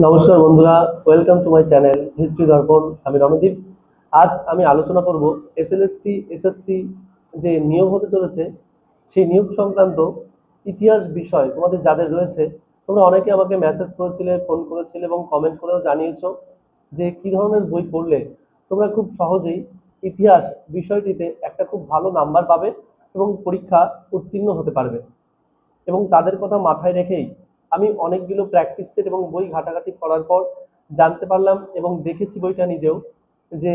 নমস্কার বন্ধুরা, welcome to my channel history দর্পণ। আমি রণদীপ। আজ আমি আলোচনা করব এসএলএসটি এসএসসি যে নিয়োগ হতে চলেছে সেই নিয়োগ সংক্রান্ত ইতিহাস বিষয় তোমাদের যাদের রয়েছে। তোমরা অনেকে আমাকে মেসেজ করেছিলে, ফোন করেছিলে এবং কমেন্ট করেও জানিয়েছো যে কী ধরনের বই পড়লে তোমরা খুব সহজেই ইতিহাস বিষয়টিতে একটা খুব ভালো নাম্বার পাবে এবং পরীক্ষা উত্তীর্ণ হতে পারবে। এবং তাদের কথা মাথায় রেখেই আমি অনেকগুলো প্র্যাকটিস সেট এবং বই ঘাটাঘাটি করার পর জানতে পারলাম এবং দেখেছি বইটা নিজেও, যে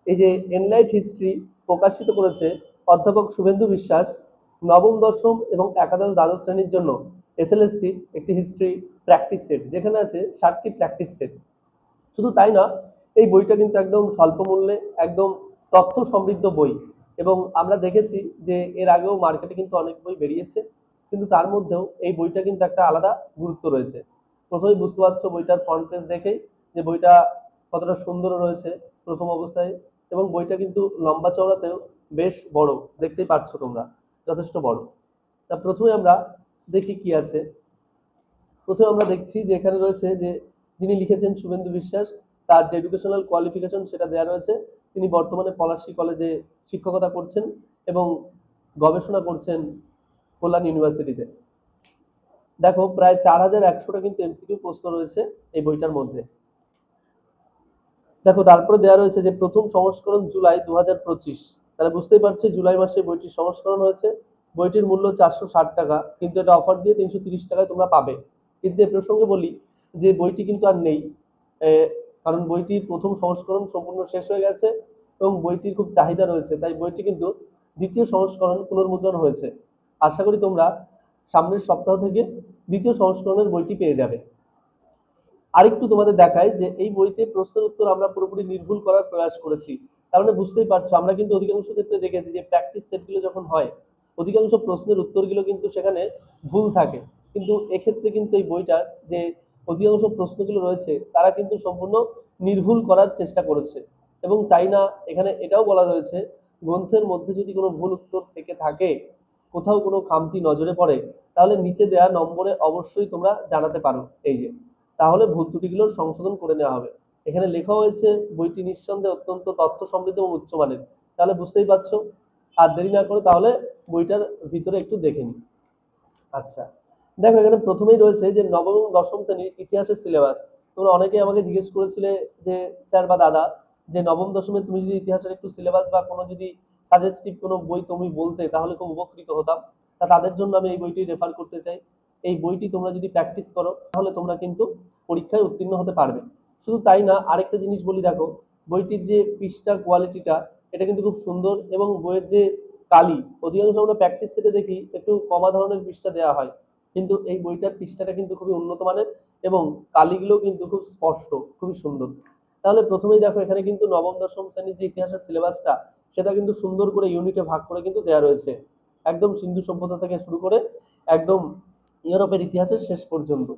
এই যে এনলাইট হিস্ট্রি প্রকাশিত করেছে অধ্যাপক শুভেন্দু বিশ্বাস, নবম দশম এবং একাদশ দ্বাদশ শ্রেণীর জন্য এসএলএসটির একটি হিস্ট্রি প্র্যাকটিস সেট, যেখানে আছে 60টি প্র্যাকটিস সেট। শুধু তাই না, এই বইটা কিন্তু একদম স্বল্প মূল্যে, একদম তথ্য সমৃদ্ধ বই। এবং আমরা দেখেছি যে এর আগেও মার্কেটে কিন্তু অনেক বই বেরিয়েছে, কিন্তু তার মধ্যেও এই বইটা কিন্তু একটা আলাদা গুরুত্ব রয়েছে। প্রথমেই বুঝতে পারছো বইটার ফ্রন্ট পেজ দেখেই যে বইটা কতটা সুন্দর রয়েছে প্রথম অবস্থায়। এবং বইটা কিন্তু লম্বা চওড়াতেও বেশ বড়, দেখতেই পাচ্ছ তোমরা, যথেষ্ট বড়। তা প্রথমে আমরা দেখি কি আছে। প্রথমে আমরা দেখছি যে এখানে রয়েছে যে যিনি লিখেছেন শুভেন্দু বিশ্বাস, তার যে এডুকেশনাল কোয়ালিফিকেশন সেটা দেওয়া রয়েছে। তিনি বর্তমানে পলাশী কলেজে শিক্ষকতা করছেন এবং গবেষণা করছেন কল্যাণ ইউনিভার্সিটিতে। দেখো, প্রায় 4100টা কিন্তু এমসিকিউ প্রশ্ন রয়েছে এই বইটার মধ্যে। দেখো, তারপরে দেওয়া রয়েছে যে প্রথম সংস্করণ জুলাই 2025। তাহলে বুঝতেই পারছো জুলাই মাসে বইটির সংস্করণ হয়েছে। বইটির মূল্য 460 টাকা, কিন্তু এটা অফার দিয়ে 330 টাকায় তোমরা পাবে। কিন্তু এ প্রসঙ্গে বলি যে বইটি কিন্তু আর নেই, কারণ বইটির প্রথম সংস্করণ সম্পূর্ণ শেষ হয়ে গেছে এবং বইটির খুব চাহিদা রয়েছে, তাই বইটি কিন্তু দ্বিতীয় সংস্করণ পুনর্মুদ্রণ হয়েছে। আশা করি তোমরা সামনের সপ্তাহ থেকে দ্বিতীয় সংস্করণের বইটি পেয়ে যাবে। আরেকটু তোমাদের দেখায় যে এই বইতে প্রশ্নের উত্তর আমরা পুরোপুরি নির্ভুল করার প্রয়াস করেছি। তার মানে বুঝতেই পারছো, আমরা কিন্তু অধিকাংশ ক্ষেত্রে দেখেছি যে প্র্যাকটিস সেটগুলো যখন হয়, অধিকাংশ প্রশ্নের উত্তরগুলো কিন্তু সেখানে ভুল থাকে। কিন্তু এক্ষেত্রে কিন্তু এই বইটার যে অধিকাংশ প্রশ্নগুলো রয়েছে তারা কিন্তু সম্পূর্ণ নির্ভুল করার চেষ্টা করেছে। এবং তাই না, এখানে এটাও বলা রয়েছে গ্রন্থের মধ্যে যদি কোনো ভুল উত্তর থেকে থাকে, কোথাও কোনো খামতি নজরে পড়ে, তাহলে নিচে দেওয়া নম্বরে অবশ্যই তোমরা জানাতে পারো। এই যে, তাহলে ভুল ত্রুটিগুলো সংশোধন করে নেওয়া হবে। এখানে লেখা হয়েছে বইটি নিঃসন্দেহে অত্যন্ত তথ্য সমৃদ্ধ এবং উচ্চমানের। তাহলে বুঝতেই পারছো, আর দেরি না করে তাহলে বইটার ভিতরে একটু দেখে নিই। আচ্ছা, দেখো এখানে প্রথমেই রয়েছে যে নবম এবং দশম শ্রেণীর ইতিহাসের সিলেবাস। তোমরা অনেকেই আমাকে জিজ্ঞেস করেছিলে যে স্যার বা দাদা, যে নবম দশমে তুমি যদি ইতিহাসের একটু সিলেবাস বা কোনো যদি সাজেস্টিভ কোনো বই তুমি বলতে তাহলে খুব উপকৃত হতাম। তা তাদের জন্য আমি এই বইটি রেফার করতে চাই। এই বইটি তোমরা যদি প্র্যাকটিস করো তাহলে তোমরা কিন্তু পরীক্ষায় উত্তীর্ণ হতে পারবে। শুধু তাই না, আরেকটা জিনিস বলি, দেখো বইটির যে পৃষ্ঠার কোয়ালিটিটা, এটা কিন্তু খুব সুন্দর। এবং বইয়ের যে কালি, অধিকাংশ আমরা প্র্যাকটিস সেটে দেখি একটু কমা ধরনের পৃষ্ঠা দেওয়া হয়, কিন্তু এই বইটার পৃষ্ঠাটা কিন্তু খুবই উন্নত মানের এবং কালিগুলো কিন্তু খুব স্পষ্ট, খুবই সুন্দর। তাহলে প্রথমেই দেখো এখানে কিন্তু নবম দশম শ্রেণীর যে ইতিহাসের সিলেবাসটা, সেটা কিন্তু সুন্দর করে ইউনিটে ভাগ করে কিন্তু দেওয়া রয়েছে, একদম সিন্ধু সভ্যতা থেকে শুরু করে একদম ইউরোপের ইতিহাসের শেষ পর্যন্ত।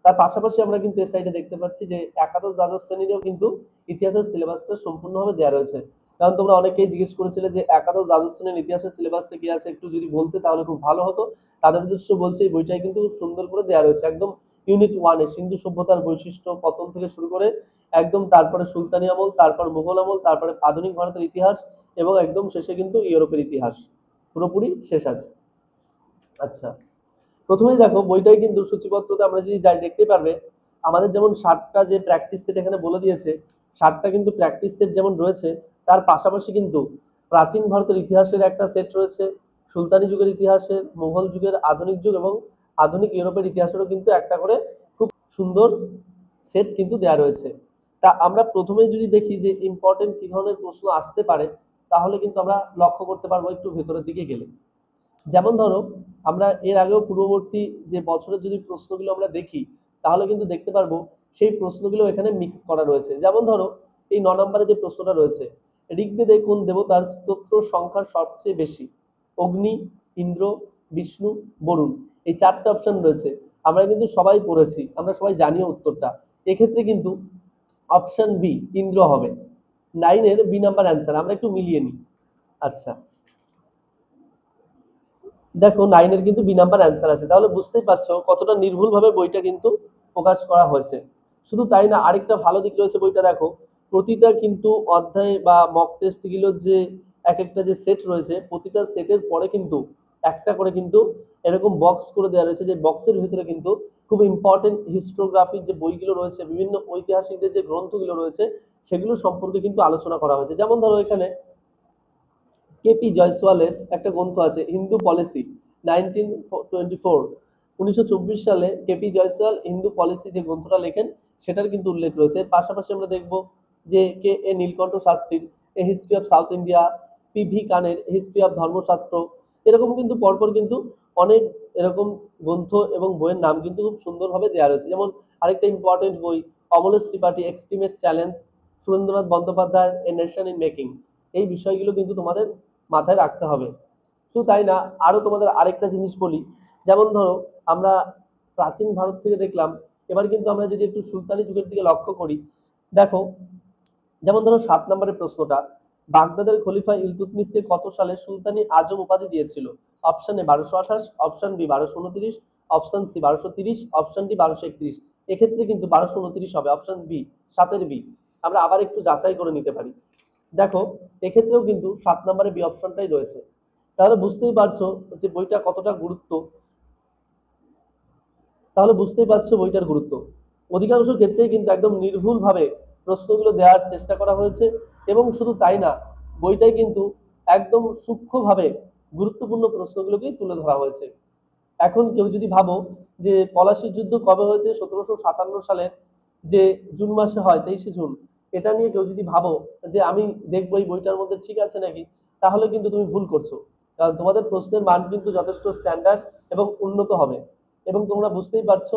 তার পাশাপাশি আমরা কিন্তু এই সাইডে দেখতে পাচ্ছি যে একাদশ দ্বাদশ শ্রেণীরও কিন্তু ইতিহাসের সিলেবাসটা সম্পূর্ণভাবে দেওয়া রয়েছে। কারণ তোমরা অনেকেই জিজ্ঞেস করেছিলে যে একাদশ দ্বাদশ শ্রেণীর ইতিহাসের সিলেবাসটা কি আছে, একটু যদি বলতে তাহলে খুব ভালো হতো। তাদের উদ্দেশ্য বলছে এই বইটাই কিন্তু খুব সুন্দর করে দেওয়া রয়েছে, একদম ইউনিট ওয়ানে সিন্ধু সভ্যতার বৈশিষ্ট্য পতন থেকে শুরু করে একদম তারপরে সুলতানি আমল, তারপর মুঘল আমল, তারপরে আধুনিক ভারতের ইতিহাস এবং একদম শেষে কিন্তু ইউরোপের ইতিহাস পুরোপুরি শেষ আছে। আচ্ছা, প্রথমেই দেখো বইটাই কিন্তু সূচিপত্রতে আমরা যদি যাই দেখতে পারবে আমাদের যেমন 60টা যে প্র্যাকটিস সেট এখানে বলে দিয়েছে, 60টা কিন্তু প্র্যাকটিস সেট যেমন রয়েছে, তার পাশাপাশি কিন্তু প্রাচীন ভারতের ইতিহাসের একটা সেট রয়েছে, সুলতানি যুগের ইতিহাসের, মুঘল যুগের, আধুনিক যুগ এবং আধুনিক ইউরোপের ইতিহাসেরও কিন্তু একটা করে খুব সুন্দর সেট কিন্তু দেওয়া রয়েছে। তা আমরা প্রথমেই যদি দেখি যে ইম্পর্টেন্ট কি ধরনের প্রশ্ন আসতে পারে, তাহলে কিন্তু আমরা লক্ষ্য করতে পারবো একটু ভেতরের দিকে গেলে। যেমন ধরো, আমরা এর আগেও পূর্ববর্তী যে বছরের যদি প্রশ্নগুলো আমরা দেখি, তাহলে কিন্তু দেখতে পারবো সেই প্রশ্নগুলো এখানে মিক্স করা রয়েছে। যেমন ধরো, এই 9 নম্বরে যে প্রশ্নটা রয়েছে, ঋগ্বেদে কোন দেবতার স্তোত্র সংখ্যা সবচেয়ে বেশি? অগ্নি, ইন্দ্র, বিষ্ণু, বরুণ। এই 4টে অপশন রয়েছে, আমরা কিন্তু সবাই পড়েছি, আমরা সবাই জানিও উত্তরটা। এক্ষেত্রে কিন্তু অপশন বি ইন্দ্র হবে 9-এর বি নাম্বার অ্যান্সার। আমরা একটু মিলিয়ে নিই। আচ্ছা, দেখো 9-এর কিন্তু বি নাম্বার অ্যান্সার আছে। তাহলে বুঝতেই পারছো কতটা নির্ভুলভাবে বইটা কিন্তু প্রকাশ করা হয়েছে। শুধু তাই না, আরেকটা ভালো দিক রয়েছে বইটা, দেখো প্রতিটা কিন্তু অধ্যায় বা মক টেস্ট গুলোর যে এক একটা যে সেট রয়েছে, প্রতিটা সেটের পরে কিন্তু একটা করে কিন্তু এরকম বক্স করে দেওয়া রয়েছে, যে বক্সের ভিতরে কিন্তু খুব ইম্পর্টেন্ট হিস্টোগ্রাফির যে বইগুলো রয়েছে, বিভিন্ন ঐতিহাসিকদের যে গ্রন্থগুলো রয়েছে, সেগুলো সম্পর্কে কিন্তু আলোচনা করা হয়েছে। যেমন ধরো এখানে কেপি জয়সওয়ালের একটা গ্রন্থ আছে, হিন্দু পলিসি 1924, 1924 সালে কেপি জয়সওয়াল হিন্দু পলিসি যে গ্রন্থটা লেখেন সেটার কিন্তু উল্লেখ রয়েছে। এর পাশাপাশি আমরা দেখব যে কে এ নীলকণ্ঠ শাস্ত্রীর a history of South India, PV কানের হিস্ট্রি অফ ধর্মশাস্ত্র, এরকম কিন্তু পরপর কিন্তু অনেক এরকম গ্রন্থ এবং বইয়ের নাম কিন্তু খুব সুন্দরভাবে দেওয়া রয়েছে। যেমন আরেকটা ইম্পর্টেন্ট বই Amalesh Tripathi extremist challenge, Surendranath Bandyopadhyay a nation in making, এই বিষয়গুলো কিন্তু তোমাদের মাথায় রাখতে হবে। শুধু তাই না, আরো তোমাদের আরেকটা জিনিস বলি, যেমন ধরো আমরা প্রাচীন ভারত থেকে দেখলাম, এবার কিন্তু আমরা যদি একটু সুলতানি যুগের দিকে লক্ষ্য করি, দেখো যেমন ধরো 7 নম্বরের প্রশ্নটা, বাগদাদের খলিফা ইলতুৎমিশকে কত সালে সুলতানি আজম উপাধি দিয়েছিল? Option A 1228, option B 1229, option C 1230, option D 1231। এক্ষেত্রে কিন্তু 1229 হবে, অপশন বি, 7-এর বি। আমরা আবার একটু যাচাই করে নিতে পারি। দেখো এক্ষেত্রেও কিন্তু 7 নম্বরে বি অপশনটাই রয়েছে। তাহলে বুঝতেই পারছো যে বইটা কতটা গুরুত্ব, তাহলে বুঝতেই পারছো বইটার গুরুত্ব। অধিকাংশ ক্ষেত্রেই কিন্তু একদম নির্ভুলভাবে প্রশ্নগুলো দেওয়ার চেষ্টা করা হয়েছে, এবং শুধু তাই না, বইটাই কিন্তু একদম সূক্ষ্মভাবে গুরুত্বপূর্ণ প্রশ্নগুলোকেই তুলে ধরা হয়েছে। এখন কেউ যদি ভাবো যে পলাশির যুদ্ধ কবে হয়েছে, 1757 সালের যে জুন মাসে হয়, 23শে জুন, এটা নিয়ে কেউ যদি ভাবো যে আমি দেখবো এই বইটার মধ্যে ঠিক আছে নাকি, তাহলে কিন্তু তুমি ভুল করছো। কারণ তোমাদের প্রশ্নের মান কিন্তু যথেষ্ট স্ট্যান্ডার্ড এবং উন্নত হবে। এবং তোমরা বুঝতেই পারছো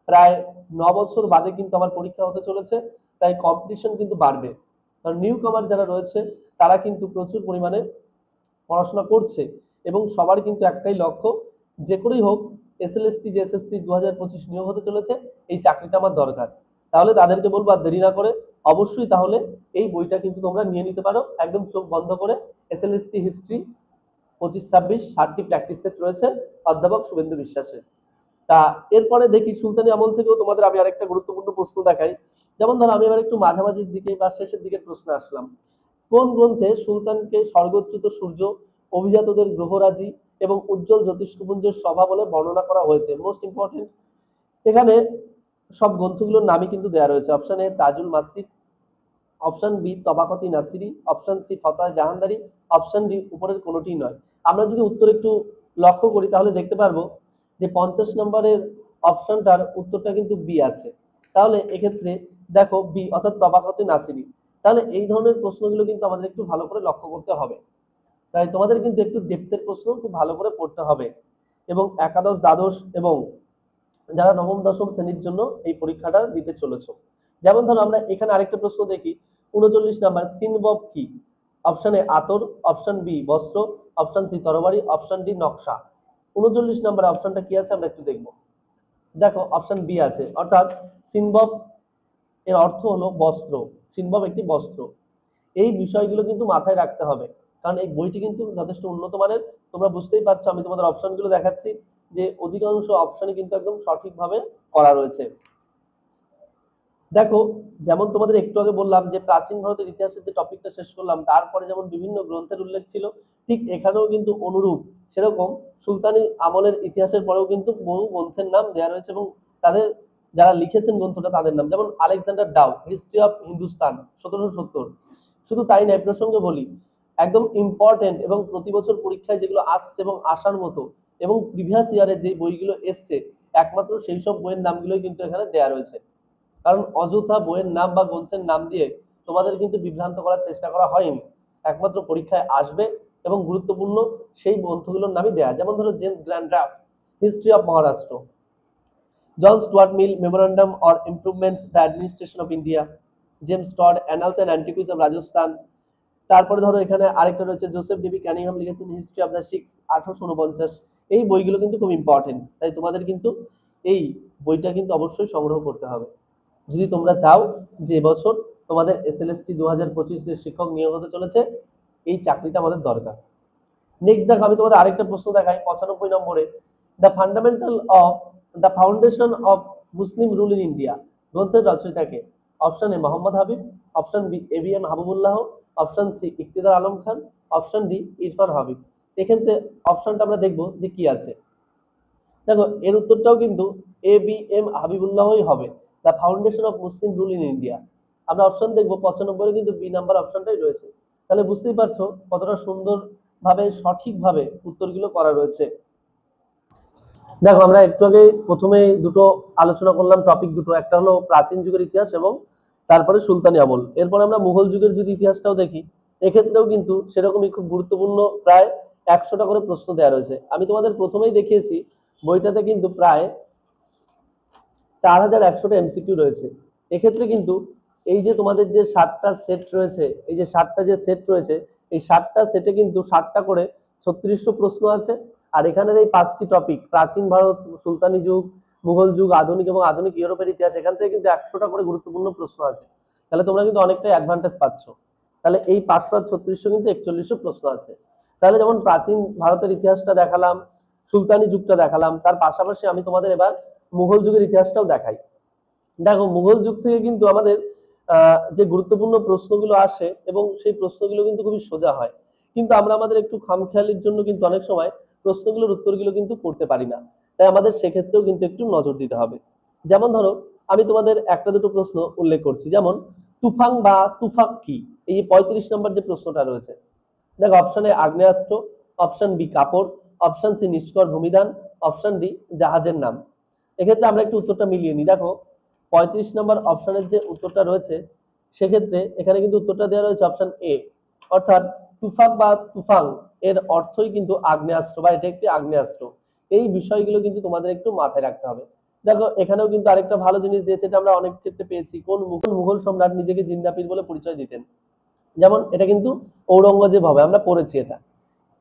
প্রায় 9 বছর বাদে কিন্তু আমার পরীক্ষা হতে চলেছে, তাই কম্পিটিশন কিন্তু বাড়বে। কারণ নিউ কামার যারা রয়েছে তারা কিন্তু প্রচুর পরিমাণে পড়াশোনা করছে, এবং সবার কিন্তু একটাই লক্ষ্য, যে করেই হোক এসএলএসটি যে এসএসসি 2025 নিয়োগ হতে চলেছে, এই চাকরিটা আমার দরকার। তাহলে তাদেরকে বলবো আর দেরি না করে অবশ্যই তাহলে এই বইটা কিন্তু তোমরা নিয়ে নিতে পারো, একদম চোখ বন্ধ করে। এসএলএসটি হিস্ট্রি 25-26 60টি প্র্যাকটিস সেট রয়েছে অধ্যাপক শুভেন্দু বিশ্বাসের। তা এরপরে দেখি সুলতানি আমল থেকেও তোমাদের আমি আরেকটা গুরুত্বপূর্ণ প্রশ্ন দেখাই। যেমন ধরো আমি এবার একটু মাঝামাঝির দিকে বা শেষের দিকে প্রশ্নে আসলাম। কোন গ্রন্থে সুলতানকে স্বর্গচ্যুত সূর্য, অভিজাতদের গ্রহরাজি এবং উজ্জ্বল জ্যোতিষ্পুঞ্জের সভা বলে বর্ণনা করা হয়েছে? মোস্ট ইম্পর্টেন্ট, এখানে সব গ্রন্থগুলোর নামই কিন্তু দেওয়া রয়েছে। Option A Tajul Maasir, option B Tabaqat Nasiri, option C Fatah Jahandari, option D উপরের কোনোটি নয়। আমরা যদি উত্তর একটু লক্ষ্য করি তাহলে দেখতে পারবো যে 50 নম্বরের অপশনটার উত্তরটা কিন্তু বি আছে। তাহলে এক্ষেত্রে দেখো বি অর্থাৎ তবাকতি নাসিরি। তাহলে এই ধরনের প্রশ্নগুলো কিন্তু আমাদের একটু ভালো করে লক্ষ্য করতে হবে। তাই তোমাদের কিন্তু একটু ডেপথের প্রশ্ন খুব ভালো করে পড়তে হবে, এবং একাদশ দ্বাদশ এবং যারা নবম দশম শ্রেণীর জন্য এই পরীক্ষাটা দিতে চলেছো। যেমন ধরো আমরা এখানে আরেকটা প্রশ্ন দেখি, 39 নম্বর, সিনবব কি? অপশন এ আতর, অপশন বি বস্ত্র, অপশন সি তরবারি, অপশন ডি নকশা। 39 নম্বর অপশনটা কি আছে আমরা একটু দেখবো। দেখো অপশন বি আছে, অর্থাৎ সিনবব এর অর্থ হলো বস্ত্র। সিনবব একটি বস্ত্র। এই বিষয়গুলো কিন্তু মাথায় রাখতে হবে, কারণ এই বইটি কিন্তু যথেষ্ট উন্নত মানের। তোমরা বুঝতেই পারছো আমি তোমাদের অপশনগুলো দেখাচ্ছি যে অধিকাংশ অপশনই কিন্তু একদম সঠিকভাবে করা রয়েছে। দেখো যেমন তোমাদের একটু আগে বললাম যে প্রাচীন ভারতের ইতিহাসের যে টপিকটা শেষ করলাম, তারপরে যেমন বিভিন্ন গ্রন্থের উল্লেখ ছিল, ঠিক এখানেও কিন্তু অনুরূপ সেরকম সুলতানি আমলের ইতিহাসের পরেও কিন্তু বহু গ্রন্থের নাম দেওয়া রয়েছে, এবং তাদের যারা লিখেছেন গ্রন্থটা তাদের নাম। যেমন Alexander Dow history of Hindustan 1770। শুধু তাই নয়, প্রসঙ্গে বলি একদম ইম্পর্টেন্ট এবং প্রতি বছর পরীক্ষায় যেগুলো আসছে এবং আসার মতো, এবং প্রিভিয়াস ইয়ারে যে বইগুলো এসছে, একমাত্র সেই সব বইয়ের নামগুলোই কিন্তু এখানে দেওয়া রয়েছে। কারণ অযথা বইয়ের নাম বা গ্রন্থের নাম দিয়ে তোমাদের কিন্তু বিভ্রান্ত করার চেষ্টা করা হয়নি। একমাত্র পরীক্ষায় আসবে এবং গুরুত্বপূর্ণ সেই গ্রন্থগুলোর নামই দেয়া। যেমন ধরো James Grant Duff history of Maharashtra, John Stuart Mill memorandum or improvements the administration of India, James Tod annals and antiquities of Rajasthan. তারপরে ধরো এখানে আরেকটা রয়েছে জোসেফ ডেভি ক্যানিংহাম লিখেছেন হিস্ট্রি অফ দ্য সিক্স 1849। এই বইগুলো কিন্তু খুব ইম্পর্টেন্ট, তাই তোমাদের কিন্তু এই বইটা কিন্তু অবশ্যই সংগ্রহ করতে হবে যদি তোমরা চাও যে এবছর তোমাদের এসএলএসটি 2025 যে শিক্ষক নিয়োগ হতে চলেছে, এই চাকরিটা আমাদের দরকার। নেক্সট দেখো আমি তোমাদের আরেকটা প্রশ্ন দেখাই 95 নম্বরে, the fundamental of the foundation of Muslim rule in India গ্রন্থের রচয়িতাকে? Option A Mohammad Habib, option B ABM Habibullah, option C Iqtidar Alam Khan, option D Irfan Habib. এক্ষেত্রে অপশনটা আমরা দেখব যে কি আছে। দেখো এর উত্তরটাও কিন্তু ABM হাবিবুল্লাহই হবে, the foundation of Muslim rule in India. আমরা অপশন দেখবো 95 কিন্তু বি নাম্বার অপশনটাই রয়েছে। তাহলে বুঝতেই পারছো কতটা সুন্দরভাবে সঠিকভাবে উত্তরগুলো করা রয়েছে। দেখো আমরা একটু আগে প্রথমে দুটো আলোচনা করলাম, টপিক দুটো, একটা হলো প্রাচীন যুগের ইতিহাস এবং তারপরে সুলতানি আমল। এরপরে আমরা মুঘল যুগের যদি ইতিহাসটাও দেখি, এক্ষেত্রেও কিন্তু সেরকমই খুব গুরুত্বপূর্ণ প্রায় 100টা করে প্রশ্ন দেওয়া রয়েছে। আমি তোমাদের প্রথমেই দেখিয়েছি বইটাতে কিন্তু প্রায় 4100টা MCQ রয়েছে। এক্ষেত্রে কিন্তু এই যে তোমাদের যে 7টা সেট রয়েছে, এই যে 7টা যে সেট রয়েছে, এই 7টা সেটে কিন্তু 7টা করে 3600 প্রশ্ন আছে। আর এখানের এই 5টি টপিক, প্রাচীন ভারত, সুলতানি যুগ, মুঘল যুগ, আধুনিক এবং আধুনিক ইউরোপের ইতিহাস, এখান থেকে কিন্তু 100টা করে গুরুত্বপূর্ণ প্রশ্ন আছে। তাহলে তোমরা কিন্তু অনেকটাই অ্যাডভান্টেজ পাচ্ছ। তাহলে এই 500 আর 3600 কিন্তু 4100 প্রশ্ন আছে। তাহলে যেমন প্রাচীন ভারতের ইতিহাসটা দেখালাম, সুলতানি যুগটা দেখালাম, তার পাশাপাশি আমি তোমাদের এবার মুঘল যুগের ইতিহাসটাও দেখাই। দেখো মুঘল যুগ থেকে কিন্তু আমাদের যে গুরুত্বপূর্ণ প্রশ্নগুলো আসে এবং সেই প্রশ্নগুলো কিন্তু খুবই সোজা হয়, কিন্তু আমরা আমাদের একটু খামখেয়ালির জন্য কিন্তু অনেক সময় প্রশ্নগুলোর উত্তরগুলো কিন্তু করতে পারি না। তাই আমাদের সেক্ষেত্রেও কিন্তু একটু নজর দিতে হবে। যেমন ধরো আমি তোমাদের একটা দুটো প্রশ্ন উল্লেখ করছি, যেমন তুফাং বা তুফাক কি? এই যে 35 নম্বর যে প্রশ্নটা রয়েছে, দেখো অপশন এ আগ্নেয়াস্ত্র, অপশন বি কাপড়, option C Nishkar ভূমিদান, option D জাহাজের নাম। এক্ষেত্রে আমরা একটু উত্তরটা মিলিয়ে নিই। দেখো 35 নম্বর অপশনের যে উত্তরটা রয়েছে, সেক্ষেত্রে এখানে কিন্তু উত্তরটা দেওয়া রয়েছে অপশন এ, অর্থাৎ তুফাক বা তুফাং এর অর্থই কিন্তু আগ্নেয়াস্ত্র বা এটা একটি আগ্নেয়াস্ত্র। এই বিষয়গুলো কিন্তু তোমাদের একটু মাথায় রাখতে হবে। দেখো এখানেও কিন্তু আরেকটা ভালো জিনিস দিয়েছে, এটা আমরা অনেক ক্ষেত্রে পেয়েছি, কোন মুঘল সম্রাট নিজেকে জিন্দাপীর বলে পরিচয় দিতেন? যেমন এটা কিন্তু ঔরঙ্গজেব হবে, আমরা পড়েছি এটা।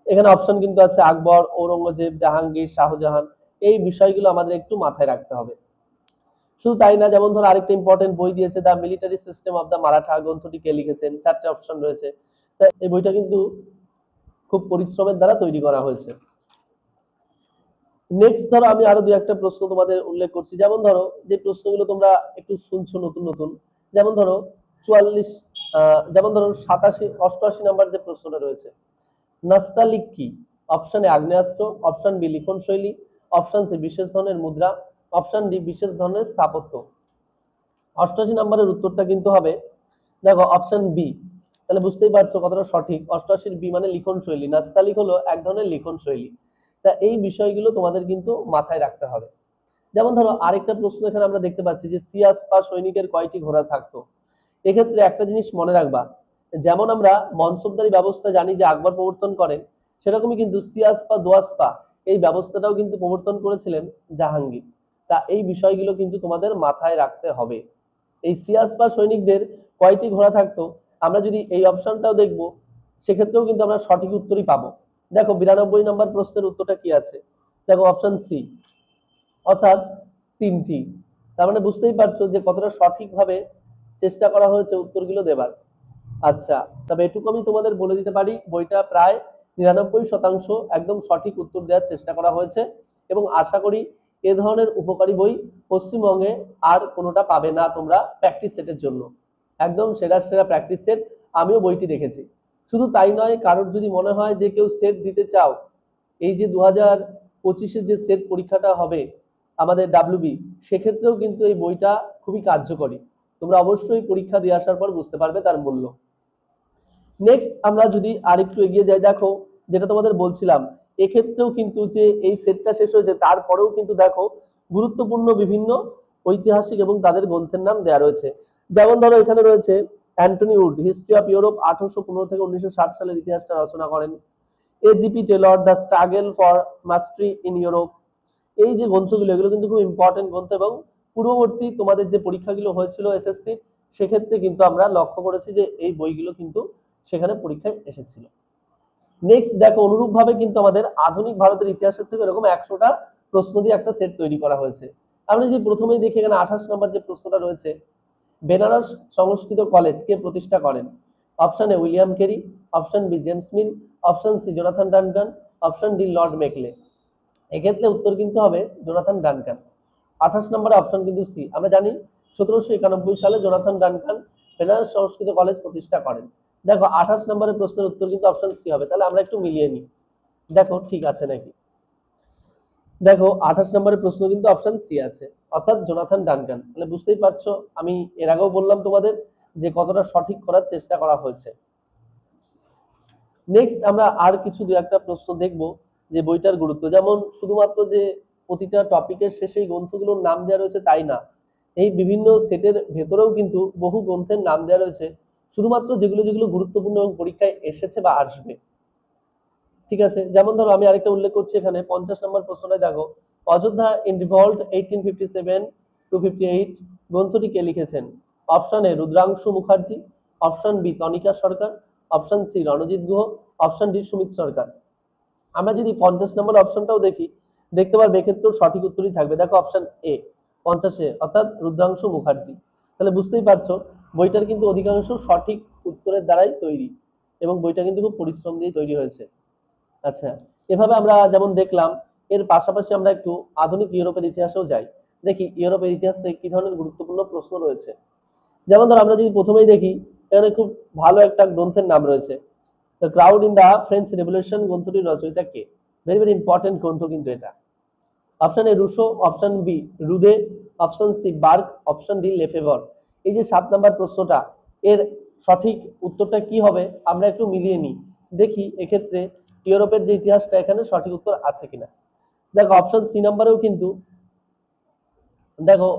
এখানে অপশন কিন্তু আছে আকবর, ঔরঙ্গজেব, জাহাঙ্গীর, শাহজাহান। এই বিষয়গুলো আমাদের একটু মাথায় রাখতে হবে। শুধু তাই না, যেমন ধরো আরেকটা ইম্পর্টেন্ট বই দিয়েছে, the military system of the Maratha. গ্রন্থটি কে লিখেছেন? 4টে অপশন রয়েছে। এই বইটা কিন্তু খুব পরিশ্রমের দ্বারা তৈরি করা হয়েছে। নেক্সট ধরো আমি আরো দুই একটা প্রশ্ন তোমাদের উল্লেখ করছি, যেমন ধরো যে প্রশ্নগুলো তোমরা একটু শুনছো নতুন নতুন, যেমন ধরো 44, যেমন ধরো 88 নাম্বার যে প্রশ্নটা রয়েছে, নাস্তালিক কি? অপশন এ আগ্নেয়াস্ত্র, অপশন বি লিখন শৈলী, অপশন সি বিশেষ ধরনের মুদ্রা, অপশন ডি বিশেষ ধরনের স্থাপত্য। 88 নম্বরের উত্তরটা কিন্তু হবে দেখো অপশন বি। তাহলে বুঝতেই পারছো কতটা সঠিক। 88 বি মানে লিখন শৈলী। নাস্তালিক হলো এক ধরনের লিখন শৈলী। তা এই বিষয়গুলো তোমাদের কিন্তু মাথায় রাখতে হবে। যেমন ধরো আরেকটা প্রশ্ন এখানে আমরা দেখতে পাচ্ছি যে সিয়াসপা সৈনিকের কয়টি ঘোড়া থাকতো? এক্ষেত্রে একটা জিনিস মনে রাখবা, যেমন আমরা মনসবদারি ব্যবস্থা জানি যে আকবর প্রবর্তন করেন, সেরকমই কিন্তু সিয়াসপা দোয়াসপা এই ব্যবস্থাটাও কিন্তু প্রবর্তন করেছিলেন জাহাঙ্গীর। তা এই বিষয়গুলো কিন্তু তোমাদের মাথায় রাখতে হবে। এই সিয়াসপা সৈনিকদের কয়টি ঘোড়া থাকতো, আমরা যদি এই অপশনটাও দেখবো, সেক্ষেত্রেও কিন্তু আমরা সঠিক উত্তরই পাবো। দেখো 92 নম্বর প্রশ্নের উত্তরটা কি আছে? দেখো অপশন সি, অর্থাৎ 3টি। তার মানে বুঝতেই পারছো যে কতটা সঠিকভাবে চেষ্টা করা হয়েছে উত্তরগুলো দেবার। আচ্ছা, তবে এটুকু আমি তোমাদের বলে দিতে পারি, বইটা প্রায় 99% একদম সঠিক উত্তর দেওয়ার চেষ্টা করা হয়েছে এবং আশা করি এ ধরনের উপকারী বই পশ্চিমবঙ্গে আর কোনোটা পাবে না তোমরা প্র্যাকটিস সেটের জন্য। একদম সেরা সেরা প্র্যাকটিস সেট। আমিও বইটি দেখেছি। শুধু তাই নয়, কারোর যদি মনে হয় যে কেউ সেট দিতে চাও, এই যে 2025-এর যে সেট পরীক্ষাটা হবে আমাদের WB, সেক্ষেত্রেও কিন্তু এই বইটা খুবই কার্যকরী। তোমরা অবশ্যই পরীক্ষা দিয়ে আসার পর বুঝতে পারবে তার মূল্য। নেক্সট আমরা যদি আরেকটু এগিয়ে যাই, দেখো যেটা তোমাদের বলছিলাম, এক্ষেত্রেও কিন্তু যে এই সেটটা শেষ হয়েছে তারপরেও কিন্তু দেখো গুরুত্বপূর্ণ বিভিন্ন ঐতিহাসিক এবং তাদের গ্রন্থের নাম দেওয়া রয়েছে। যেমন ধরো এখানে রয়েছে Anthony Wood, history of Europe, 1815 থেকে 1960 সালের ইতিহাসটা রচনা করেন। AGP Taylor, the struggle for mastery in Europe. এই যে গ্রন্থগুলো, এগুলো কিন্তু খুব ইম্পর্টেন্ট গ্রন্থ এবং পূর্ববর্তী তোমাদের যে পরীক্ষাগুলো হয়েছিল SSC, সেক্ষেত্রে কিন্তু আমরা লক্ষ্য করেছি যে এই বইগুলো কিন্তু সেখানে পরীক্ষায় এসেছিল। নেক্সট দেখো অনুরূপভাবে কিন্তু আমাদের আধুনিক ভারতের ইতিহাসের থেকে এরকম 100টা প্রশ্ন দিয়ে একটা সেট তৈরি করা হয়েছে। আমরা যদি প্রথমেই দেখি, এখানে 28 নম্বর যে প্রশ্নটা রয়েছে, বেনারস সংস্কৃত কলেজ কে প্রতিষ্ঠা করেন? Option A William Carey, option B James Mill, option C Jonathan Duncan, option D Lord Macaulay. এক্ষেত্রে উত্তর কিন্তু হবে জোনাথন ডানকান। 28 নম্বরের অপশন কিন্তু সি। আমরা জানি 1791 সালে জোনাথন ডানকান বেনারস সংস্কৃত কলেজ প্রতিষ্ঠা করেন। দেখো 28 নম্বরের প্রশ্নের উত্তর কিন্তু অপশন সি হবে। তাহলে আমরা একটু মিলিয়ে নিই, দেখো ঠিক আছে নাকি। দেখো 28 নম্বরের প্রশ্ন কিন্তু অপশন সি আছে, অর্থাৎ জোনাথন ডানকান। তাহলে বুঝতেই পারছো, আমি এর আগেও বললাম তোমাদের যে কতটা সঠিক করার চেষ্টা করা হয়েছে। নেক্সট আমরা আর কিছু দু একটা প্রশ্ন দেখব যে বইটার গুরুত্ব, যেমন শুধুমাত্র যে প্রতিটা টপিকের শেষেই গ্রন্থগুলোর নাম দেওয়া রয়েছে তাই না, এই বিভিন্ন সেটের ভেতরেও কিন্তু বহু গ্রন্থের নাম দেওয়া রয়েছে, শুধুমাত্র যেগুলো যেগুলো গুরুত্বপূর্ণ এবং পরীক্ষায় এসেছে বা আসবে। ঠিক আছে, যেমন ধরো আমি আরেকটা উল্লেখ করছি এখানে 50 নম্বর প্রশ্নটায় দেখো, অযোধ্যা ইন রিভল্ট 1857-58 গ্রন্থটি কে লিখেছেন? Option A Rudrangshu Mukherjee, option B Tanika Sarkar, option C Ranajit Guha, option D Sumit Sarkar. আমরা যদি 50 নম্বর অপশনটাও দেখি, দেখতে পারবে এক্ষেত্রেও সঠিক উত্তরই থাকবে। দেখো অপশন এ 50-এ, অর্থাৎ রুদ্রাংশু মুখার্জি। তাহলে বুঝতেই পারছো বইটার কিন্তু অধিকাংশ সঠিক উত্তরের দ্বারাই তৈরি, এবং বইটা কিন্তু খুব পরিশ্রম দিয়ে তৈরি হয়েছে। আচ্ছা, এভাবে আমরা যেমন দেখলাম, এর পাশাপাশি আমরা একটু আধুনিক ইউরোপের ইতিহাসেও যাই, দেখি ইউরোপের ইতিহাসে কি ধরনের গুরুত্বপূর্ণ প্রশ্ন রয়েছে। যেমন ধর আমরা যদি প্রথমেই দেখি, এখানে খুব ভালো একটা গ্রন্থের নাম রয়েছে, the crowd in the French revolution. গ্রন্থটির রচয়িতা কে? ভেরি ভেরি ইম্পর্টেন্ট গ্রন্থ কিন্তু এটা। Option A Rousseau, option B Rude, option C Burke, option D Lefebvre. এই যে 7 নম্বর প্রশ্নটা, এর সঠিক উত্তরটা কি হবে আমরা একটু মিলিয়ে নিই, দেখি এক্ষেত্রে ইউরোপের যে ইতিহাসটা এখানে সঠিক উত্তর আছে কিনা। দেখো অপশন সি নাম্বারেও কিন্তু, দেখো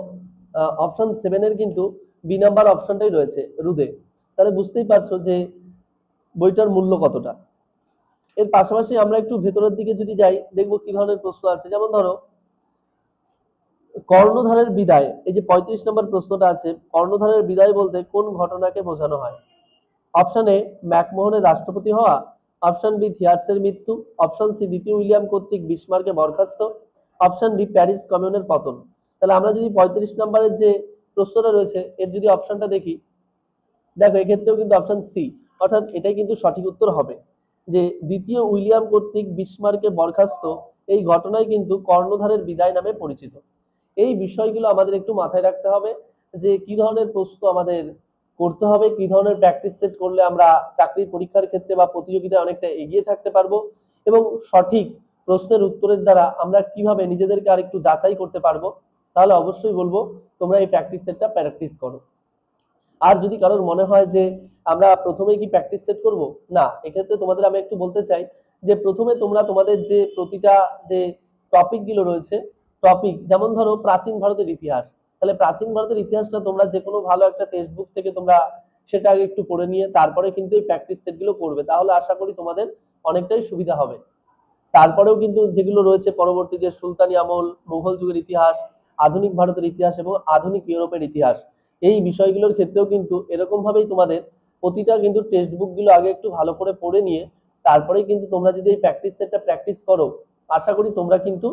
অপশন 7 এর কিন্তু বি নাম্বার অপশনটাই রয়েছে রুদে। তাহলে বুঝতেই পারছো যে বইটার মূল্য কতটা। এর পাশাপাশি আমরা একটু ভেতরের দিকে যদি যাই, দেখবো কি ধরনের প্রশ্ন আছে। যেমন ধরো কর্ণধারের বিদায়, এই যে 35 নম্বর প্রশ্নটা আছে, কর্ণধারের বিদায় বলতে কোন ঘটনাকে বোঝানো হয়? অপশন এ ম্যাকমোহনের রাষ্ট্রপতি হওয়া, অপশন বি থিয়ার্সের মৃত্যু, অপশন সি দ্বিতীয় উইলিয়াম কর্তৃক বিসমার্কে বরখাস্ত, অপশন ডি প্যারিস কমিউনের পতন। তাহলে আমরা যদি 35 নম্বরের যে প্রশ্নটা রয়েছে এর যদি অপশনটা দেখি, দেখো এক্ষেত্রেও কিন্তু অপশন সি, অর্থাৎ এটাই কিন্তু সঠিক উত্তর হবে, যে দ্বিতীয় উইলিয়াম কর্তৃক বিসমার্কে বরখাস্ত এই ঘটনায় কিন্তু কর্ণধারের বিদায় নামে পরিচিত। এই বিষয়গুলো আমাদের একটু মাথায় রাখতে হবে, যে কি ধরনের প্রশ্ন আমাদের করতে হবে, কি ধরনের প্র্যাকটিস সেট করলে আমরা চাকরির পরীক্ষার ক্ষেত্রে বা প্রতিযোগিতায় অনেকটা এগিয়ে থাকতে পারবো, এবং সঠিক প্রশ্নের উত্তরের দ্বারা আমরা কিভাবে নিজেদেরকে আরেকটু যাচাই করতে পারবো। তাহলে অবশ্যই বলবো তোমরা এই প্র্যাকটিস সেটটা প্র্যাকটিস করো। আর যদি কারোর মনে হয় যে আমরা প্রথমেই কি প্র্যাকটিস সেট করব, না, এক্ষেত্রে তোমাদের আমি একটু বলতে চাই যে প্রথমে তোমরা তোমাদের যে প্রতিটা যে টপিক গুলো রয়েছে, টপিক যেমন ধরো প্রাচীন ভারতের ইতিহাস, তাহলে প্রাচীন ভারতের ইতিহাসটা তোমরা যে কোনো ভালো একটা টেক্সট বুক থেকে তোমরা সেটা আগে একটু পড়ে নিয়ে তারপরে কিন্তু এই প্র্যাকটিস সেট গুলো করবে, তাহলে আশা করি তোমাদের অনেকটাই সুবিধা হবে। তারপরেও কিন্তু যেগুলো রয়েছে পরবর্তী যে সুলতানি আমল, মুঘল যুগের ইতিহাস, আধুনিক ভারতের ইতিহাস এবং আধুনিক ইউরোপের ইতিহাস, এই বিষয়গুলোর ক্ষেত্রেও কিন্তু এরকম ভাবেই তোমাদের প্রতিটা কিন্তু টেক্সট বুক গুলো আগে একটু ভালো করে পড়ে নিয়ে তারপরেই কিন্তু তোমরা যদি এই প্র্যাকটিস সেটটা প্র্যাকটিস করো, আশা করি তোমরা কিন্তু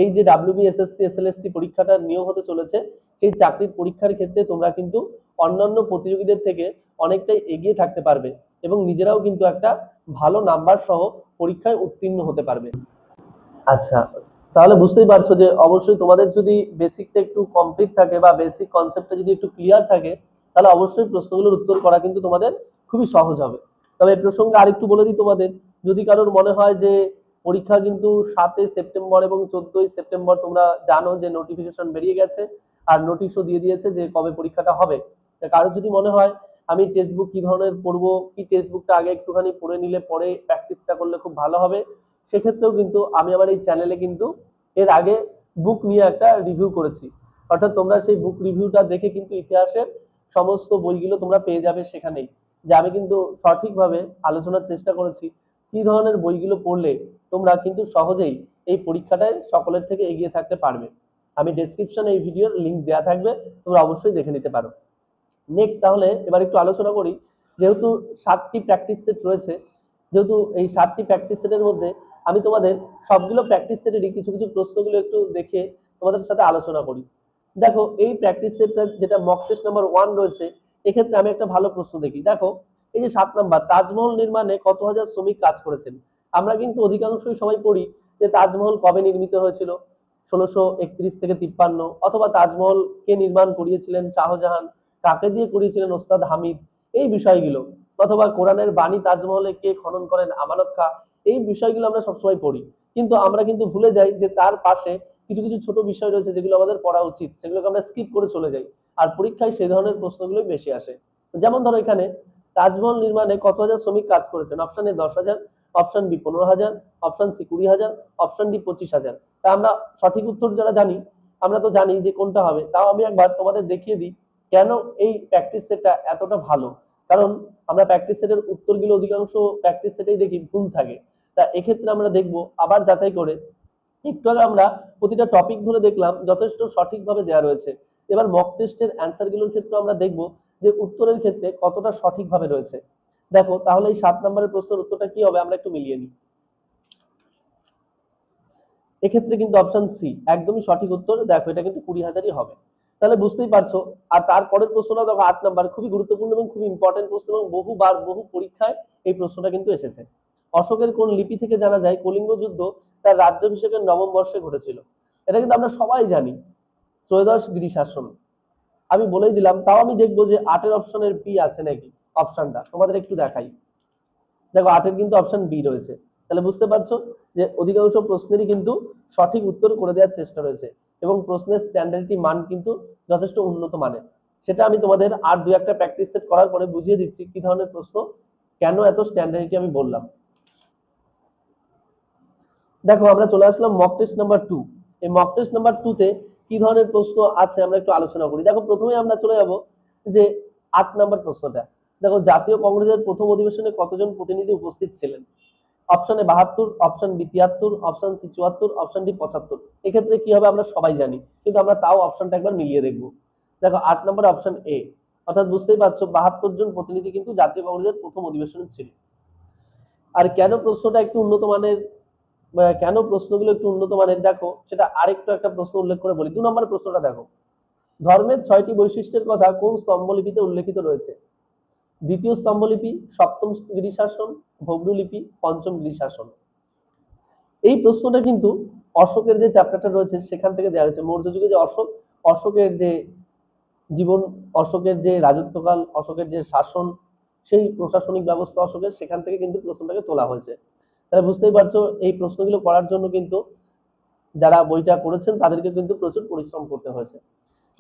এই যে ডাব্লিউবিএসএসসি এসএলএসটি পরীক্ষাটা নিয়োগ হতে চলেছে, সেই চাকরির পরীক্ষার ক্ষেত্রে তোমরা কিন্তু অন্যান্য প্রতিযোগীদের থেকে অনেকটাই এগিয়ে থাকতে পারবে এবং নিজেরাও কিন্তু একটা ভালো নাম্বার সহ পরীক্ষায় উত্তীর্ণ হতে পারবে। আচ্ছা, তাহলে বুঝতেই পারছো যে অবশ্যই তোমাদের যদি বেসিকটা একটু কমপ্লিট থাকে বা বেসিক কনসেপ্টটা যদি একটু ক্লিয়ার থাকে, তাহলে অবশ্যই প্রশ্নগুলোর উত্তর করা কিন্তু তোমাদের খুবই সহজ হবে। তবে এই প্রসঙ্গে আরেকটু বলে দিই তোমাদের, যদি কারোর মনে হয় যে পরীক্ষা কিন্তু 7 সেপ্টেম্বর এবং 14 সেপ্টেম্বর তোমরা জানো যে নোটিফিকেশন বেরিয়ে গেছে আর নোটিশও দিয়ে দিয়েছে যে কবে পরীক্ষাটা হবে। কারোর যদি মনে হয় আমি টেক্সট বুক কি ধরনের পড়বো, কি টেক্সট বুকটা আগে একটুখানি পড়ে নিলে পরে প্র্যাকটিসটা করলে খুব ভালো হবে, সেক্ষেত্রেও কিন্তু আমি আমার এই চ্যানেলে কিন্তু এর আগে বুক নিয়ে একটা রিভিউ করেছি, অর্থাৎ তোমরা সেই বুক রিভিউটা দেখে কিন্তু ইতিহাসের সমস্ত বইগুলো তোমরা পেয়ে যাবে সেখানেই, যে আমি কিন্তু সঠিকভাবে আলোচনার চেষ্টা করেছি কি ধরনের বইগুলো পড়লে তোমরা কিন্তু সহজেই এই পরীক্ষাটায় সকলের থেকে এগিয়ে থাকতে পারবে। আমি ডেসক্রিপশনে এই ভিডিওর লিংক দেওয়া থাকবে, তোমরা অবশ্যই দেখে নিতে পারো। নেক্সট তাহলে এবার একটু আলোচনা করি, যেহেতু 7টি প্র্যাকটিস সেট রয়েছে, যেহেতু এই 7টি প্র্যাকটিস সেটের মধ্যে আমি তোমাদের সবগুলো প্র্যাকটিস সেটেরই কিছু কিছু প্রশ্নগুলো একটু দেখে তোমাদের সাথে আলোচনা করি। দেখো এই প্র্যাকটিস সেটটা যেটা মক টেস্ট নাম্বার 1 রয়েছে, এক্ষেত্রে আমি একটা ভালো প্রশ্ন দেখি। দেখো এই যে 7 নাম্বার, তাজমহল নির্মাণে কত হাজার শ্রমিক কাজ করেছেন? আমরা কিন্তু অধিকাংশই সবাই পড়ি যে তাজমহল কবে নির্মিত হয়েছিল, 1631 থেকে 53, অথবা তাজমহল কে নির্মাণ করিয়েছিলেন শাহজাহান, কাকে দিয়ে করিয়েছিলেন ওস্তাদ হামিদ, এই বিষয়গুলো, অথবা কোরআনের বাণী তাজমহলে কে খনন করেন আমানত খাঁ, এই বিষয়গুলো আমরা সবসময় পড়ি। কিন্তু আমরা কিন্তু ভুলে যাই যে তার পাশে কিছু কিছু ছোট বিষয় রয়েছে যেগুলো আমাদের পড়া উচিত, সেগুলোকে আমরা স্কিপ করে চলে যাই। আর পরীক্ষায় সেই ধরনের প্রশ্নগুলোই বেশি আসে। যেমন ধরো এখানে তাজমহল নির্মাণে কত হাজার শ্রমিক কাজ করেছেন? Option A 10,000, option B 15,000, option C 20,000, option D 25,000। তা আমরা সঠিক উত্তর যারা জানি, আমরা তো জানি যে কোনটা হবে। তাও আমি একবার তোমাদের দেখিয়ে দিই কেন এই প্র্যাকটিস সেটটা এতটা ভালো। কারণ আমরা প্র্যাকটিস সেটের উত্তরগুলো অধিকাংশ প্র্যাকটিস সেটেই দেখি ভুল থাকে। তা এক্ষেত্রে আমরা দেখবো আবার যাচাই করে, একটু আগে আমরা প্রতিটা টপিক ধরে দেখলাম যথেষ্ট সঠিকভাবে দেওয়া রয়েছে। এবার মক টেস্টের অ্যান্সার গুলোর ক্ষেত্রে আমরা দেখব যে উত্তরের ক্ষেত্রে কতটা সঠিকভাবে রয়েছে। দেখো তাহলে এই 7 নম্বরের প্রশ্নের উত্তরটা কি হবে আমরা একটু মিলিয়ে নিই। এক্ষেত্রে কিন্তু অপশন সি একদমই সঠিক উত্তর। দেখো এটা কিন্তু 20,000ই হবে। তাহলে বুঝতেই পারছো। আর তারপরের প্রশ্নটা দেখো 8 নাম্বার, খুবই গুরুত্বপূর্ণ এবং খুবই ইম্পর্টেন্ট প্রশ্ন, এবং বহুবার বহু পরীক্ষায় এই প্রশ্নটা কিন্তু এসেছে। অশোকের কোন লিপি থেকে জানা যায় কলিঙ্গ যুদ্ধ তার রাজ্যাভিষেকের নবম বর্ষে ঘটেছিল? এটা কিন্তু আমরা সবাই জানি, ত্রয়োদশ গিরি শাসন। আমি বলেই দিলাম, তাও আমি দেখবো যে 8-এর অপশনের বি আছে নাকি অপশনটা, তোমাদের একটু দেখাই। দেখো 8-এর কিন্তু অপশন বি রয়েছে। তাহলে বুঝতে পারছো যে অধিকাংশ প্রশ্নেরই কিন্তু সঠিক উত্তর করে দেওয়ার চেষ্টা রয়েছে, এবং প্রশ্নের স্ট্যান্ডার্ডটি মান কিন্তু যথেষ্ট উন্নত মানের। সেটা আমি তোমাদের আর 2-1টা প্র্যাকটিস সেট করার পরে বুঝিয়ে দিচ্ছি কি ধরনের প্রশ্ন, কেন এত স্ট্যান্ডার্ডিটি আমি বললাম। দেখো আমরা চলে আসলাম মক টেস্ট নাম্বার 2। এই মক টেস্ট নাম্বার 2-তে কি ধরনের প্রশ্ন আছে আমরা একটু আলোচনা করি। দেখো প্রথমে আমরা চলে যাব যে 8 নাম্বার প্রশ্নটা। দেখো জাতীয় কংগ্রেসের প্রথম অধিবেশনে কতজন প্রতিনিধি উপস্থিত ছিলেন? Option A 72, option B 73, option C 74, option D 75। এক্ষেত্রে কি হবে আমরা সবাই জানি, কিন্তু আমরা তাও অপশনটা একবার মিলিয়ে দেখব। দেখো 8 নম্বর অপশন এ, অর্থাৎ বুঝতেই পারছো 72 জন প্রতিনিধি কিন্তু জাতীয় কংগ্রেসের প্রথম অধিবেশনে ছিল। আর কেন প্রশ্নটা একটু উন্নত মানের, কেন প্রশ্নগুলো একটু উন্নত মানের দেখো সেটা আরেকটু একটা প্রশ্ন উল্লেখ করে বলি। 2 নম্বরের প্রশ্নটা দেখো, ধর্মের 6টি বৈশিষ্ট্যের কথা কোন স্তম্ভলিপিতে উল্লেখিত রয়েছে? দ্বিতীয় স্তম্ভলিপি, সপ্তম গিরি শাসন, ভগ্নলিপি, পঞ্চম গিরি শাসন। এই প্রশ্নটা কিন্তু অশোকের যে চ্যাপ্টারটা রয়েছে সেখান থেকে দেওয়া হয়েছে। মৌর্য যুগে যে অশোকের যে জীবন, অশোকের যে রাজত্বকাল, অশোকের যে শাসন, সেই প্রশাসনিক ব্যবস্থা অশোকের, সেখান থেকে কিন্তু প্রশ্নটাকে তোলা হয়েছে। তাহলে বুঝতেই পারছো এই প্রশ্নগুলো করার জন্য কিন্তু যারা বইটা করেছেন তাদেরকে কিন্তু প্রচুর পরিশ্রম করতে হয়েছে।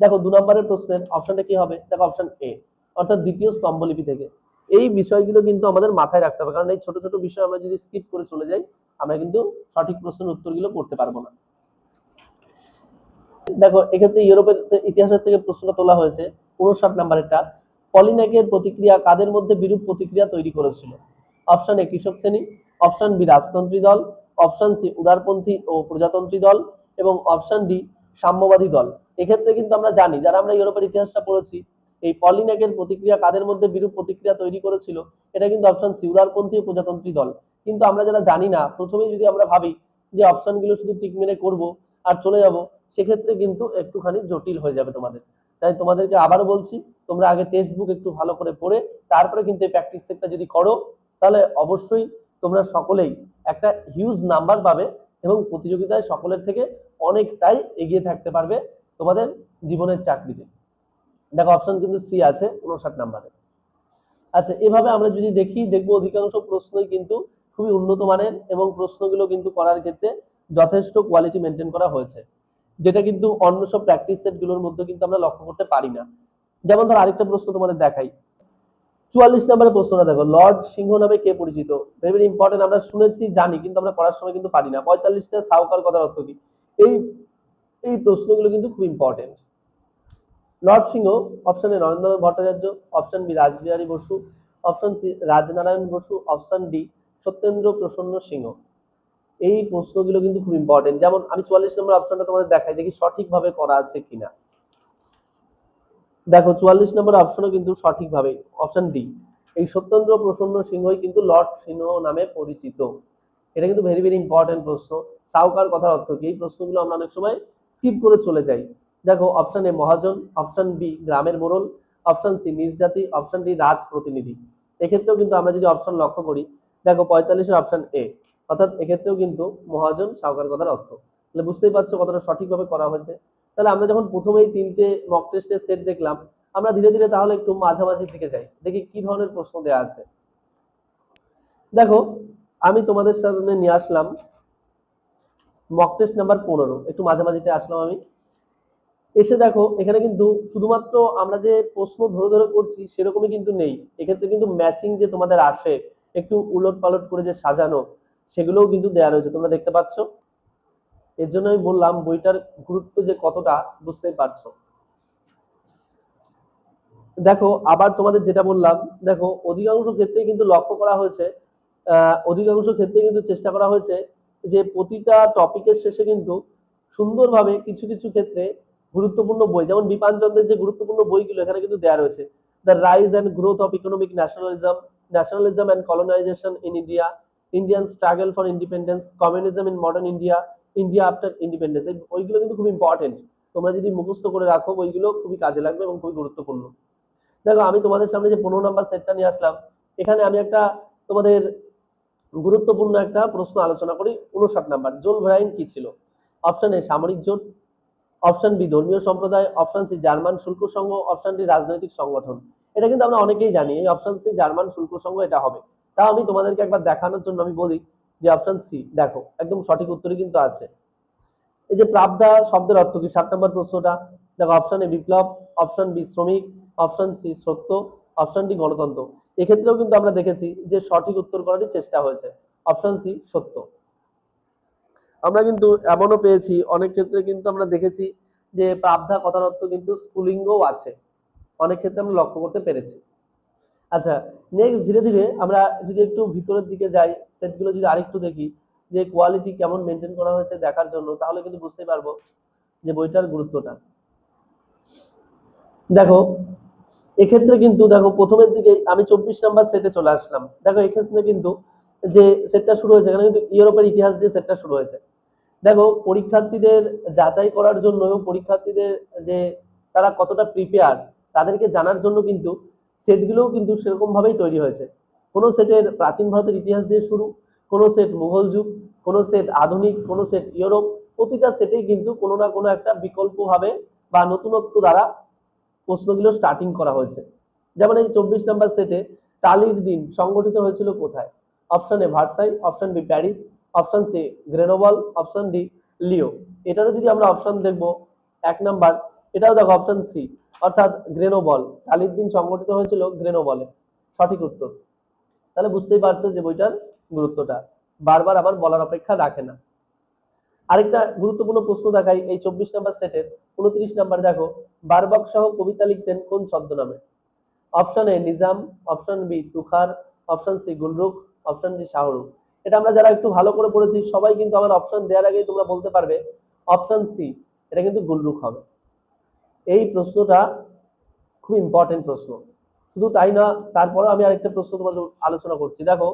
দেখো 2 নম্বরের প্রশ্নের অপশনটা কি হবে? দেখো অপশন এ, অর্থাৎ দ্বিতীয় স্তম্ভলিপি থেকে। এই বিষয়গুলো কিন্তু আমাদের মাথায় রাখতে হবে, কারণ এই ছোট ছোট বিষয় আমরা যদি স্কিপ করে চলে যাই আমরা কিন্তু সঠিক প্রশ্নের উত্তরগুলো করতে পারবো না। দেখো এক্ষেত্রে ইউরোপের ইতিহাসের থেকে প্রশ্ন তোলা হয়েছে 59 নম্বরেরটা, পলিনেকের প্রতিক্রিয়া কাদের মধ্যে বিরূপ প্রতিক্রিয়া তৈরি করেছিল? অপশন এ কৃষক শ্রেণী, অপশন বি রাজতন্ত্রী দল, অপশন সি উদারপন্থী ও প্রজাতন্ত্রী দল, এবং অপশন ডি সাম্যবাদী দল। এক্ষেত্রে কিন্তু আমরা জানি, যারা আমরা ইউরোপের ইতিহাসটা পড়েছি, এই পলিনেকের প্রতিক্রিয়া কাদের মধ্যে বিরূপ প্রতিক্রিয়া তৈরি করেছিল, এটা কিন্তু অপশন সি উদারপন্থী ও প্রজাতন্ত্রী দল। কিন্তু আমরা যারা জানি না, প্রথমেই যদি আমরা ভাবি যে অপশনগুলো শুধু টিক মেরে করবো আর চলে যাব, সেক্ষেত্রে কিন্তু একটুখানি জটিল হয়ে যাবে তোমাদের। তাই তোমাদেরকে আবারও বলছি, তোমরা আগে টেক্সট বুক একটু ভালো করে পড়ে তারপরে কিন্তু এই প্র্যাকটিস সেটটা যদি করো, তাহলে অবশ্যই তোমরা সকলেই একটা হিউজ নাম্বার পাবে, এবং প্রতিযোগিতায় সকলের থেকে অনেকটাই এগিয়ে থাকতে পারবে তোমাদের জীবনের চাকরিতে। দেখো অপশন কিন্তু সি আছে 59 নম্বরে। আচ্ছা, এভাবে আমরা যদি দেখবো অধিকাংশ প্রশ্নই কিন্তু খুবই উন্নত মানের, এবং প্রশ্নগুলো কিন্তু করার ক্ষেত্রে যথেষ্ট কোয়ালিটি মেনটেন করা হয়েছে, যেটা কিন্তু অন্য সব প্র্যাকটিস সেট গুলোর মধ্যে কিন্তু আমরা লক্ষ্য করতে পারি না। যেমন ধর আরেকটা প্রশ্ন তোমাদের দেখাই, 44 নম্বরের প্রশ্নটা দেখো, লর্ড সিংহ নামে কে পরিচিত? ভেরি ভেরি ইম্পর্টেন্ট, আমরা শুনেছি জানি, কিন্তু আমরা পড়ার সময় কিন্তু পারি না। 45টা সাউকার কথার অর্থ কি? এই এই প্রশ্নগুলো কিন্তু খুব important. Lord Sinha, option A Narendranath Bhattacharya, option B Rashbehari Bose, option C Rajnarayan Bose, option D Satyendra Prasanna Sinha. এই প্রশ্নগুলো কিন্তু খুব ইম্পর্টেন্ট। যেমন আমি 44 নম্বর অপশনটা তোমাদের দেখাই, দেখি সঠিকভাবে করা আছে কিনা। দেখো 44 নম্বর অপশনও কিন্তু সঠিকভাবে অপশন ডি, এই সত্যেন্দ্র প্রসন্ন সিংহই কিন্তু লর্ড সিংহ নামে পরিচিত। এটা কিন্তু ভেরি ভেরি ইম্পর্টেন্ট প্রশ্ন। সাউকার কথার অর্থ কি? এই প্রশ্নগুলো আমরা অনেক সময় স্কিপ করে চলে যাই। দেখো অপশন এ মহাজন, অপশন বি গ্রামের মোড়ল, অপশন সি নিজ জাতি, অপশন ডি রাজ প্রতিনিধি। এক্ষেত্রেও কিন্তু আমরা যদি অপশন লক্ষ্য করি, দেখো 45-এর অপশন এ, অর্থাৎ এক্ষেত্রেও কিন্তু মহাজন সাউকার কথার অর্থ। তাহলে বুঝতেই পারছো কতটা সঠিকভাবে করা হয়েছে। তাহলে আমরা যখন প্রথমেই তিনটে মক টেস্টের সেট দেখলাম, আমরা ধীরে ধীরে তাহলে একটু মাঝামাঝি দিকে যাই, দেখি কি ধরনের প্রশ্ন দেওয়া আছে। দেখো আমি তোমাদের সামনে নিয়ে আসলাম মক টেস্ট নাম্বার 15, একটু মাঝামাঝিতে আসলাম আমি। এসে দেখো এখানে কিন্তু শুধুমাত্র আমরা যে প্রশ্ন ধরে ধরে করছি সেরকমই কিন্তু নেই, এক্ষেত্রে কিন্তু ম্যাচিং যে তোমাদের আসে একটু উলট পালট করে যে সাজানো, সেগুলোও কিন্তু দেওয়া রয়েছে, তোমরা দেখতে পাচ্ছ। এর জন্য আমি বললাম বইটার গুরুত্ব যে কতটা বুঝতেই পারছো। দেখো আবার তোমাদের যেটা বললাম, দেখো অধিকাংশ ক্ষেত্রে কিন্তু লক্ষ্য করা হয়েছে, অধিকাংশ ক্ষেত্রে কিন্তু চেষ্টা করা হয়েছে যে প্রতিটা টপিকের শেষে কিন্তু সুন্দরভাবে কিছু কিছু ক্ষেত্রে গুরুত্বপূর্ণ বই, যেমন বিপান চন্দ্রের যে গুরুত্বপূর্ণ বইগুলো এখানে কিন্তু দেওয়া রয়েছে। The rise and growth of economic nationalism and colonisation in India, Indian struggle for independence, communism in modern India, India after independence. এই বইগুলো কিন্তু খুব ইম্পর্টেন্ট, তোমরা যদি মুখস্থ করে রাখো বইগুলো খুবই কাজে লাগবে এবং খুবই গুরুত্বপূর্ণ। দেখো আমি তোমাদের সামনে যে 15 নাম্বার সেটটা নিয়ে আসলাম, এখানে আমি একটা তোমাদের গুরুত্বপূর্ণ একটা প্রশ্ন আলোচনা করি। 59 নাম্বার, জোল ভ্যারাইন কি ছিল? অপশন এ সামরিক জোট, অপশন বি ধর্মীয় সম্প্রদায়, অপশন সি জার্মান শুল্ক সংঘ, অপশন ডি রাজনৈতিক সংগঠন। এটা কিন্তু আমরা অনেকেই জানি, এই অপশন সি জার্মান শুল্ক সংঘ এটা হবে। তাও আমি তোমাদেরকে একবার দেখানোর জন্য আমি বলি যে অপশন সি দেখো একদম সঠিক উত্তরই কিন্তু আছে। এই যে প্রাবদা শব্দের অর্থ কি? 7 নম্বর প্রশ্নটা দেখো, অপশন এ বিপ্লব, অপশন বি শ্রমিক, অপশন সি সত্য, অপশন ডি গণতন্ত্র। এক্ষেত্রেও কিন্তু আমরা দেখেছি যে সঠিক উত্তর করারই চেষ্টা হয়েছে, অপশন সি সত্য। আমরা কিন্তু এমনও পেয়েছি অনেক ক্ষেত্রে কিন্তু আমরা দেখেছি যে প্রাবধা কথার অর্থ কিন্তু স্ফুলিঙ্গও আছে, অনেক ক্ষেত্রে আমরা লক্ষ্য করতে পেরেছি। আচ্ছা নেক্সট ধীরে ধীরে আমরা যদি একটু ভিতরের দিকে যাই, সেটগুলো যদি আরেকটু দেখি যে কোয়ালিটি কেমন মেনটেন করা হয়েছে দেখার জন্য, তাহলে কিন্তু বুঝতে পারবো যে বইটার গুরুত্বটা। দেখো এক্ষেত্রে কিন্তু দেখো প্রথমের দিকে আমি 24 নাম্বার সেটে চলে আসলাম। দেখো এক্ষেত্রে কিন্তু যে সেটটা শুরু হয়েছে এখানে কিন্তু ইউরোপের ইতিহাস দিয়ে সেটটা শুরু হয়েছে। দেখো পরীক্ষার্থীদের যাচাই করার জন্য এবং পরীক্ষার্থীদের যে তারা কতটা প্রিপেয়ার তাদেরকে জানার জন্য কিন্তু সেটগুলোও কিন্তু সেরকম ভাবেই তৈরি হয়েছে। কোনো সেটের প্রাচীন ভারতের ইতিহাস দিয়ে শুরু, কোনো সেট মুঘল যুগ, কোনো সেট আধুনিক, কোনো সেট ইউরোপ। প্রতিটা সেটেই কিন্তু কোনো না কোনো একটা বিকল্পভাবে বা নতুনত্ব দ্বারা প্রশ্নগুলো স্টার্টিং করা হয়েছে। যেমন এই 24 নাম্বার সেটে টালির দিন সংগঠিত হয়েছিল কোথায়? Option A Versailles, option B Paris, option C Grenoble, option D Lyon. এটারও যদি আমরা অপশন দেখবো 1 নাম্বার, এটাও দেখো অপশন সি অর্থাৎ গ্রেনোবল, টালির দিন সংগঠিত হয়েছিল গ্রেনোবলে, সঠিক উত্তর। তাহলে বুঝতেই পারছো যে বইটার গুরুত্বটা বারবার আবার বলার অপেক্ষা রাখে না। আরেকটা গুরুত্বপূর্ণ প্রশ্ন দেখাই এই 24 নাম্বার সেটের 29 নাম্বার, দেখো বারবক সহ কবিতা লিখতেন কোন ছদ্মনামে? Option A Nizam, option B Tukhar, option C Gulrukh, option D Shahrukh. এটা আমরা যারা একটু ভালো করে পড়েছি সবাই কিন্তু আমার অপশন দেওয়ার আগেই তোমরা বলতে পারবে অপশন সি, এটা কিন্তু গুলরুখ হবে। এই প্রশ্নটা খুব ইম্পর্টেন্ট প্রশ্ন। শুধু তাই না, তারপরে আমি আরেকটা প্রশ্ন তোমাদের আলোচনা করছি। দেখো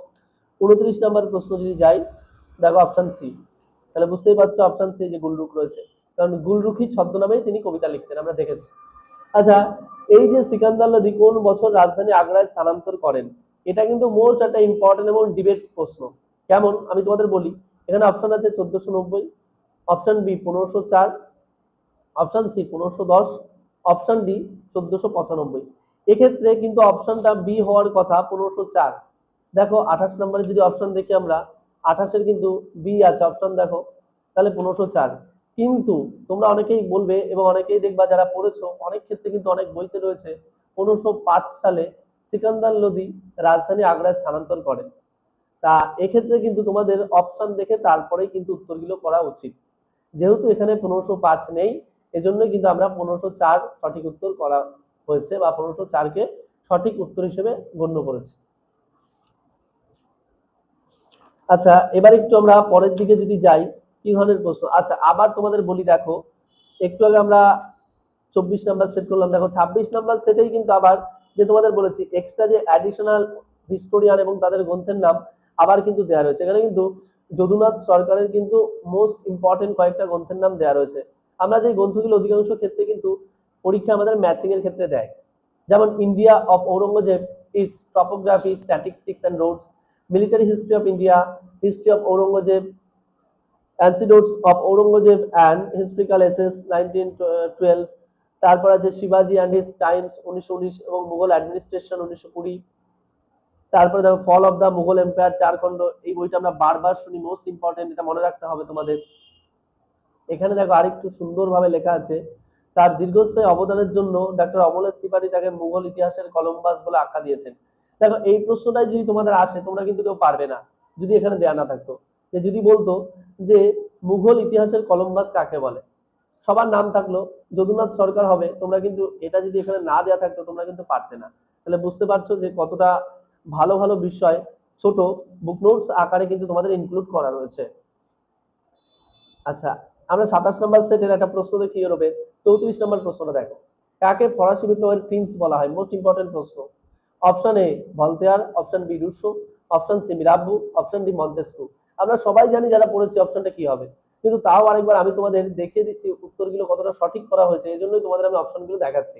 29 নাম্বার প্রশ্ন যদি যাই, দেখো অপশন সি, তাহলে বুঝতেই পারছো অপশন সি যে গুলরুখ রয়েছে, কারণ গুলরুখী ছদ্মনামেই তিনি কবিতা লিখতেন, আমরা দেখেছি। আচ্ছা এই যে সিকান্দার লোদি কোন বছর রাজধানী আগ্রায় স্থানান্তর করেন? এটা কিন্তু মোস্ট একটা ইম্পর্টেন্ট এবং ডিবেট প্রশ্ন। কেমন আমি তোমাদের বলি, এখানে অপশন আছে 1490, option B 1504, option C 1510, option D 1495। এক্ষেত্রে কিন্তু অপশনটা বি হওয়ার কথা 1504। দেখো 28 নম্বরে যদি অপশন দেখি আমরা, 28-এর কিন্তু বি আছে অপশন, দেখো তাহলে 1504। কিন্তু তোমরা অনেকেই বলবে এবং অনেকেই দেখবা যারা পড়েছো অনেক ক্ষেত্রে কিন্তু অনেক বইতে রয়েছে 1505 সালে সিকান্দার লোদি রাজধানী আগ্রায় স্থানান্তর করেন। তা এক্ষেত্রে কিন্তু তোমাদের অপশন দেখে তারপরেই কিন্তু উত্তরগুলো করা উচিত। যেহেতু এখানে 1505 নেই, এজন্যই কিন্তু আমরা 1504 সঠিক উত্তর করা হয়েছে বা 1504-কে সঠিক উত্তর হিসেবে গণ্য করেছি। আচ্ছা এবার একটু আমরা পরের দিকে যদি যাই, কি ধরনের প্রশ্ন। আচ্ছা আবার তোমাদের বলি, দেখো একটু আগে আমরা 24 নাম্বার সেট করলাম, দেখো 26 নাম্বার সেটেই কিন্তু আবার যে তোমাদের বলেছি এক্সট্রা যে অ্যাডিশনাল হিস্টোরিয়ান এবং তাদের গ্রন্থের নাম আবার কিন্তু দেওয়া রয়েছে। এখানে কিন্তু যদুনাথ সরকারের কিন্তু মোস্ট ইম্পর্টেন্ট কয়েকটা গ্রন্থের নাম দেওয়া রয়েছে। আমরা যে গ্রন্থগুলো অধিকাংশ ক্ষেত্রে কিন্তু পরীক্ষা আমাদের ম্যাচিং এর ক্ষেত্রে দেয়, যেমন India of Aurangzeb is topography, statistics and roads, military history of India, history of Aurangzeb, antidotes of Aurangzeb and historical essays 1912, তারপর আছে শিবাজি অ্যান্ড হিজ টাইমস 1919 এবং মুঘল অ্যাডমিনিস্ট্রেশন 1920। তারপরে দেখো fall of the Mughal empire 4 খণ্ড, এই বইটা আমরা বারবার শুনি, মোস্ট ইম্পর্টেন্ট, এটা মনে রাখতে হবে তোমাদের। এখানে দেখো আরেকটু সুন্দরভাবে লেখা আছে, তার দীর্ঘস্থায়ী অবদানের জন্য ডক্টর অমলেশ ত্রিপাঠী তাকে মুঘল ইতিহাসের কলম্বাস বলে আখ্যা দিয়েছেন। দেখো এই প্রশ্নটাই যদি তোমাদের আসে তোমরা কিন্তু কেউ পারবে না যদি এখানে দেয়া না থাকতো, যে যদি বলতো যে মুঘল ইতিহাসের কলম্বাস কাকে বলে, সবার নাম থাকলো যদুনাথ সরকার হবে, তোমরা কিন্তু এটা যদি এখানে না দেয়া থাকতো তোমরা কিন্তু পারতে না। তাহলে বুঝতে পারছো যে কতটা ভালো ভালো বিষয় ছোট বুক নোটস আকারে কিন্তু তোমাদের ইনক্লুড করা রয়েছে। আচ্ছা, আমরা 27 নম্বর সেটের একটা প্রশ্ন দেখি ইউরোপের। 34 নম্বর প্রশ্নটা দেখো, কাকে ফরাসি বিপ্লবের প্রিন্স বলা হয়? মোস্ট ইম্পর্টেন্ট প্রশ্ন। Option A Voltaire, option B Rousseau, option C Mirabeau, option D Montesquieu. আমরা সবাই জানি যারা পড়েছি অপশনটা কি হবে, কিন্তু তাও আরেকবার আমি তোমাদের দেখিয়ে দিচ্ছি উত্তরগুলো কতটা সঠিক করা হয়েছে, এই জন্যই তোমাদের আমি অপশনগুলো দেখাচ্ছি।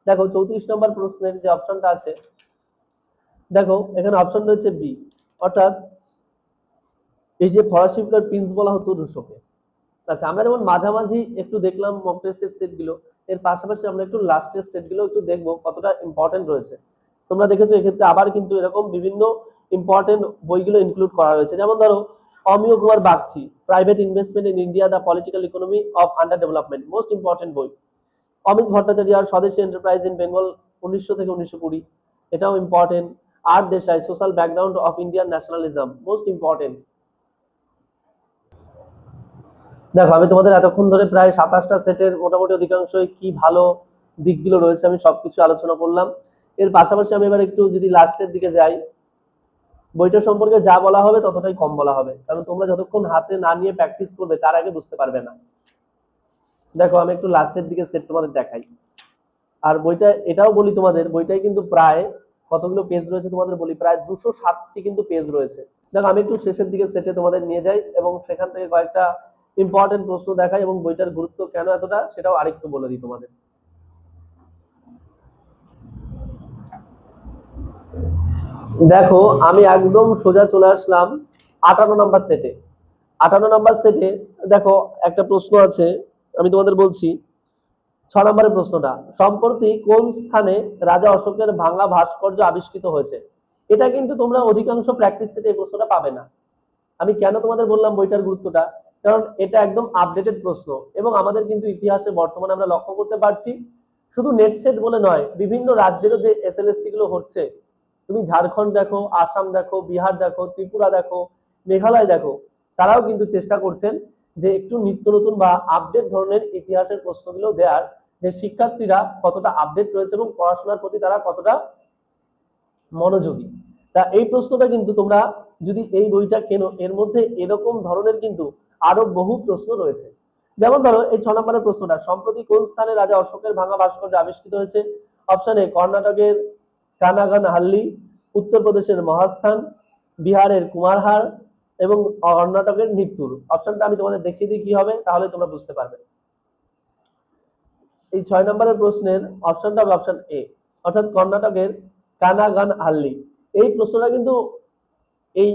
দেখো 34 নম্বর প্রশ্নের যে অপশনটা আছে, দেখো এখানে অপশন রয়েছে বি, অর্থাৎ এই যে ফরাসি বিপ্লবের প্রিন্স বলা হতো রুশোকে। আচ্ছা, আমরা যেমন মাঝামাঝি একটু দেখলাম মক টেস্টের সেটগুলো, এর পাশাপাশি আমরা একটু লাস্টের সেটগুলো একটু দেখবো কতটা ইম্পর্টেন্ট রয়েছে। তোমরা দেখেছো এক্ষেত্রে আবার কিন্তু এরকম বিভিন্ন ইম্পর্টেন্ট বইগুলো ইনক্লুড করা রয়েছে, যেমন ধরো Amiya Kumar Bagchi, private investment in India, the political economy of under development, most important বই। Amit Bhattacharya swadeshi enterprise in Bengal 1900 থেকে 1920, এটাও ইম্পর্টেন্ট। আর Desai social background of Indian nationalism, most important. দেখো আমি তোমাদের এতক্ষণ ধরে প্রায় 27টা সেটের মোটামুটি অধিকাংশই কি ভালো দিকগুলো রয়েছে আমি সবকিছু আলোচনা করলাম। এর পাশাপাশি আমি এবার একটু যদি লাস্টের দিকে যাই, বইটা সম্পর্কে যা বলা হবে ততটাই কম বলা হবে, কারণ তোমরা যতক্ষণ হাতে না নিয়ে প্র্যাকটিস করবে তার আগে বুঝতে পারবে না। দেখো আমি একটু লাস্টের দিকে সেট তোমাদের দেখাই। আর বইটা এটাও বলি তোমাদের, বইটাই কিন্তু প্রায় কতগুলো পেজ রয়েছে তোমাদের বলি, প্রায় 207টি কিন্তু পেজ রয়েছে। দেখো আমি একটু শেষের দিকে সেটে তোমাদের নিয়ে যাই এবং সেখান থেকে কয়েকটা ইম্পর্টেন্ট প্রশ্ন দেখাই এবং বইটার গুরুত্ব কেন এতটা সেটাও আরেকটু বলে দিই তোমাদের। দেখো আমি একদম সোজা চলে আসলাম 58 নম্বর সেটে। 58 নম্বর সেটে দেখো একটা প্রশ্ন আছে, আমি তোমাদের বলছি 6 নম্বরের প্রশ্নটা, সম্প্রতি কোন স্থানে রাজা অশোকের ভাঙা ভাস্কর্য আবিষ্কৃত হয়েছে? এটা কিন্তু তোমরা অধিকাংশ প্র্যাকটিস সেটে এই প্রশ্নটা পাবে না। আমি কেন তোমাদের বললাম বইটার গুরুত্বটা, কারণ এটা একদম আপডেটেড প্রশ্ন এবং আমাদের কিন্তু ইতিহাসে বর্তমানে আমরা লক্ষ্য করতে পারছি শুধু নেট সেট বলে নয়, বিভিন্ন রাজ্যেরও যে এসএলএসটি গুলো হচ্ছে, তুমি ঝাড়খণ্ড দেখো, আসাম দেখো, বিহার দেখো, ত্রিপুরা দেখো, মেঘালয় দেখো, তারাও কিন্তু চেষ্টা করছেন যে একটু নিত্য নতুন বা আপডেট ধরনের ইতিহাসের প্রশ্নগুলো দেওয়ার, যে শিক্ষার্থীরা কতটা আপডেট রয়েছে এবং পড়াশোনার প্রতি তারা কতটা মনোযোগী। তা এই প্রশ্নটা কিন্তু তোমরা যদি এই বইটা কেনো, এর মধ্যে এরকম ধরনের কিন্তু আরো বহু প্রশ্ন রয়েছে। যেমন ধরো এই 6 নম্বরের প্রশ্নটা, সম্প্রতি কোন স্থানে রাজা অশোকের ভাঙা ভাস্কর্য আবিষ্কৃত হয়েছে? অপশন এ কর্ণাটকের কানাগানহাল্লি, উত্তরপ্রদেশের মহাস্থান, বিহারের কুমারহার এবং কর্ণাটকের নিত্তুর। অপশনটা আমি তোমাদের দেখিয়ে দিই কি হবে, তাহলে তোমরা বুঝতে পারবে। এই 6 নম্বরের প্রশ্নের অপশনটা হবে অপশন এ, অর্থাৎ কর্ণাটকের কানাগানহাল্লি। এই প্রশ্নটা কিন্তু এই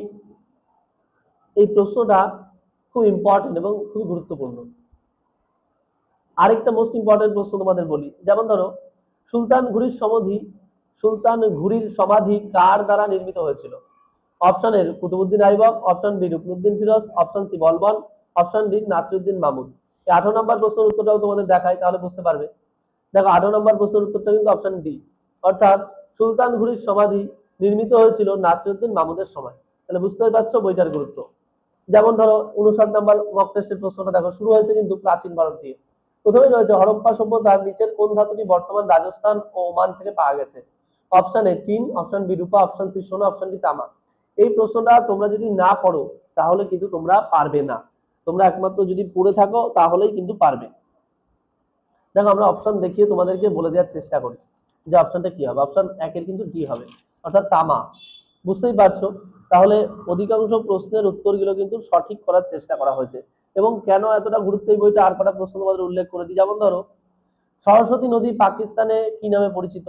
এই প্রশ্নটা খুব ইম্পর্টেন্ট এবং খুব গুরুত্বপূর্ণ। আরেকটা মোস্ট ইম্পর্টেন্ট প্রশ্ন তোমাদের বলি, যেমন ধরো সুলতান ঘুরির সমাধি কার দ্বারা নির্মিত হয়েছিল? Option A Qutbuddin Aibak, option B Ruknuddin Firoz, option C Balban, option D Nasiruddin Mahmud. এই 18 নম্বর প্রশ্নের উত্তরটাও তোমাদের দেখাই, তাহলে বুঝতে পারবে। দেখো 18 নম্বর প্রশ্নের উত্তরটা কিন্তু অপশন ডি, অর্থাৎ সুলতান ঘুরির সমাধি নির্মিত হয়েছিল নাসিরউদ্দিন মাহমুদের সময়। তাহলে বুঝতেই পারছো বইটার গুরুত্ব। যেমন ধরো 59 নম্বর মক টেস্টের প্রশ্নটা দেখো, শুরু হয়েছে কিন্তু প্রাচীন ভারত দিয়ে। প্রথমেই রয়েছে হরপ্পা সভ্যতার নিচের কোন ধাতুটি বর্তমান রাজস্থান ও ওমান থেকে পাওয়া গেছে? Option A tin, option B রূপা, অপশন সি সোনা, অপশন ডি তামা। এই প্রশ্নটা তোমরা যদি না পড়ো তাহলে কিন্তু তোমরা পারবে না, তোমরা একমাত্র যদি পড়ে থাকো তাহলেই কিন্তু পারবে। দেখো আমরা অপশন দেখিয়ে তোমাদেরকে বলে দেওয়ার চেষ্টা করি যে অপশনটা কি হবে। অপশন একের কিন্তু ডি হবে, অর্থাৎ তামা। বুঝতেই পারছো, তাহলে অধিকাংশ প্রশ্নের উত্তরগুলো কিন্তু সঠিক করার চেষ্টা করা হয়েছে। এবং কেন এতটা গুরুত্ব এই বইটা, আর কটা প্রশ্ন তোমাদের উল্লেখ করে দিই। যেমন ধরো সরস্বতী নদী পাকিস্তানে কি নামে পরিচিত?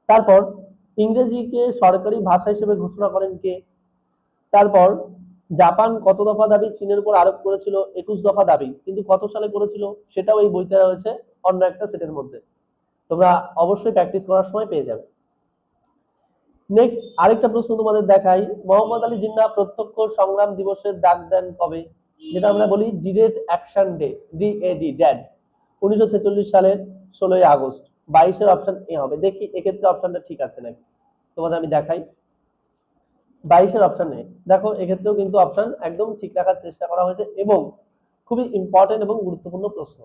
তারপর ইংরেজিকে সরকারি ভাষা হিসেবে ঘোষণা করেন কে? তারপর জাপান কত দফা দাবি চীনের উপর আরোপ করেছিল? 21 দফা দাবি, কিন্তু কত সালে করেছিল সেটাও এই বইতে রয়েছে অন্য একটা সেটের মধ্যে। তোমরা অবশ্যই প্র্যাকটিস করার সময় পেয়ে যাবে। নেক্সট আরেকটা প্রশ্ন তোমাদের দেখাই, মোহাম্মদ আলী জিন্নাহ প্রত্যক্ষ সংগ্রাম দিবসের ডাক দেন কবে? যেটা আমরা বলি direct action day, DAD, dad, 1946 সালের 16 আগস্ট। 22-এর অপশন এ হবে। দেখি এক্ষেত্রে অপশনটা ঠিক আছে নাকি, তোমাদের আমি দেখাই। 22-এর অপশন এ, দেখো এক্ষেত্রেও কিন্তু অপশন একদম ঠিক রাখার চেষ্টা করা হয়েছে এবং খুবই ইম্পর্টেন্ট এবং গুরুত্বপূর্ণ প্রশ্ন।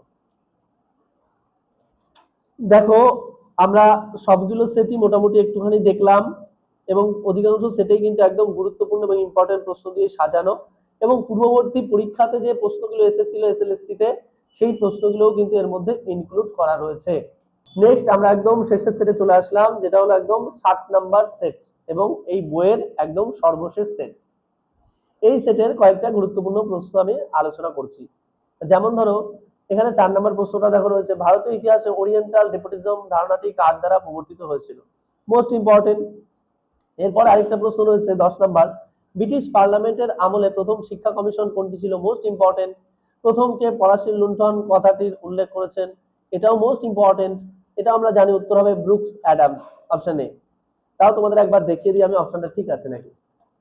দেখো আমরা সবগুলো সেটই মোটামুটি একটুখানি দেখলাম এবং অধিকাংশ সেটেই কিন্তু একদম গুরুত্বপূর্ণ এবং ইম্পর্টেন্ট প্রশ্ন দিয়ে সাজানো, এবং পূর্ববর্তী পরীক্ষাতে যে প্রশ্নগুলো এসেছিল এসএলএসটি তে সেই প্রশ্নগুলোও কিন্তু এর মধ্যে ইনক্লুড করা রয়েছে। নেক্সট আমরা একদম শেষের সেটে চলে আসলাম, যেটা হলো একদম 7 নাম্বার সেট এবং এই বইয়ের একদম সর্বশেষ সেট। এই সেটের কয়েকটা গুরুত্বপূর্ণ প্রশ্ন আমি আলোচনা করছি। যেমন ধরো এখানে 4 নম্বর প্রশ্নটা দেখো রয়েছে, ভারতীয় ইতিহাসে ওরিয়েন্টাল ডেপোটিজম ধারণাটি কার দ্বারা প্রবর্তিত হয়েছিল? Most important. এরপর আরেকটা প্রশ্ন রয়েছে 10 নম্বর, ব্রিটিশ পার্লামেন্টের আমলে প্রথম শিক্ষা কমিশন কোনটি ছিল? Most important. প্রথম কে পলাশীর লুণ্ঠন কথাটির উল্লেখ করেছেন? এটাও মোস্ট ইম্পর্টেন্ট। এটা আমরা জানি উত্তর হবে ব্রুকস অ্যাডামস, অপশন এ। তাও তোমাদের একবার দেখিয়ে দিই আমি অপশনটা ঠিক আছে নাকি।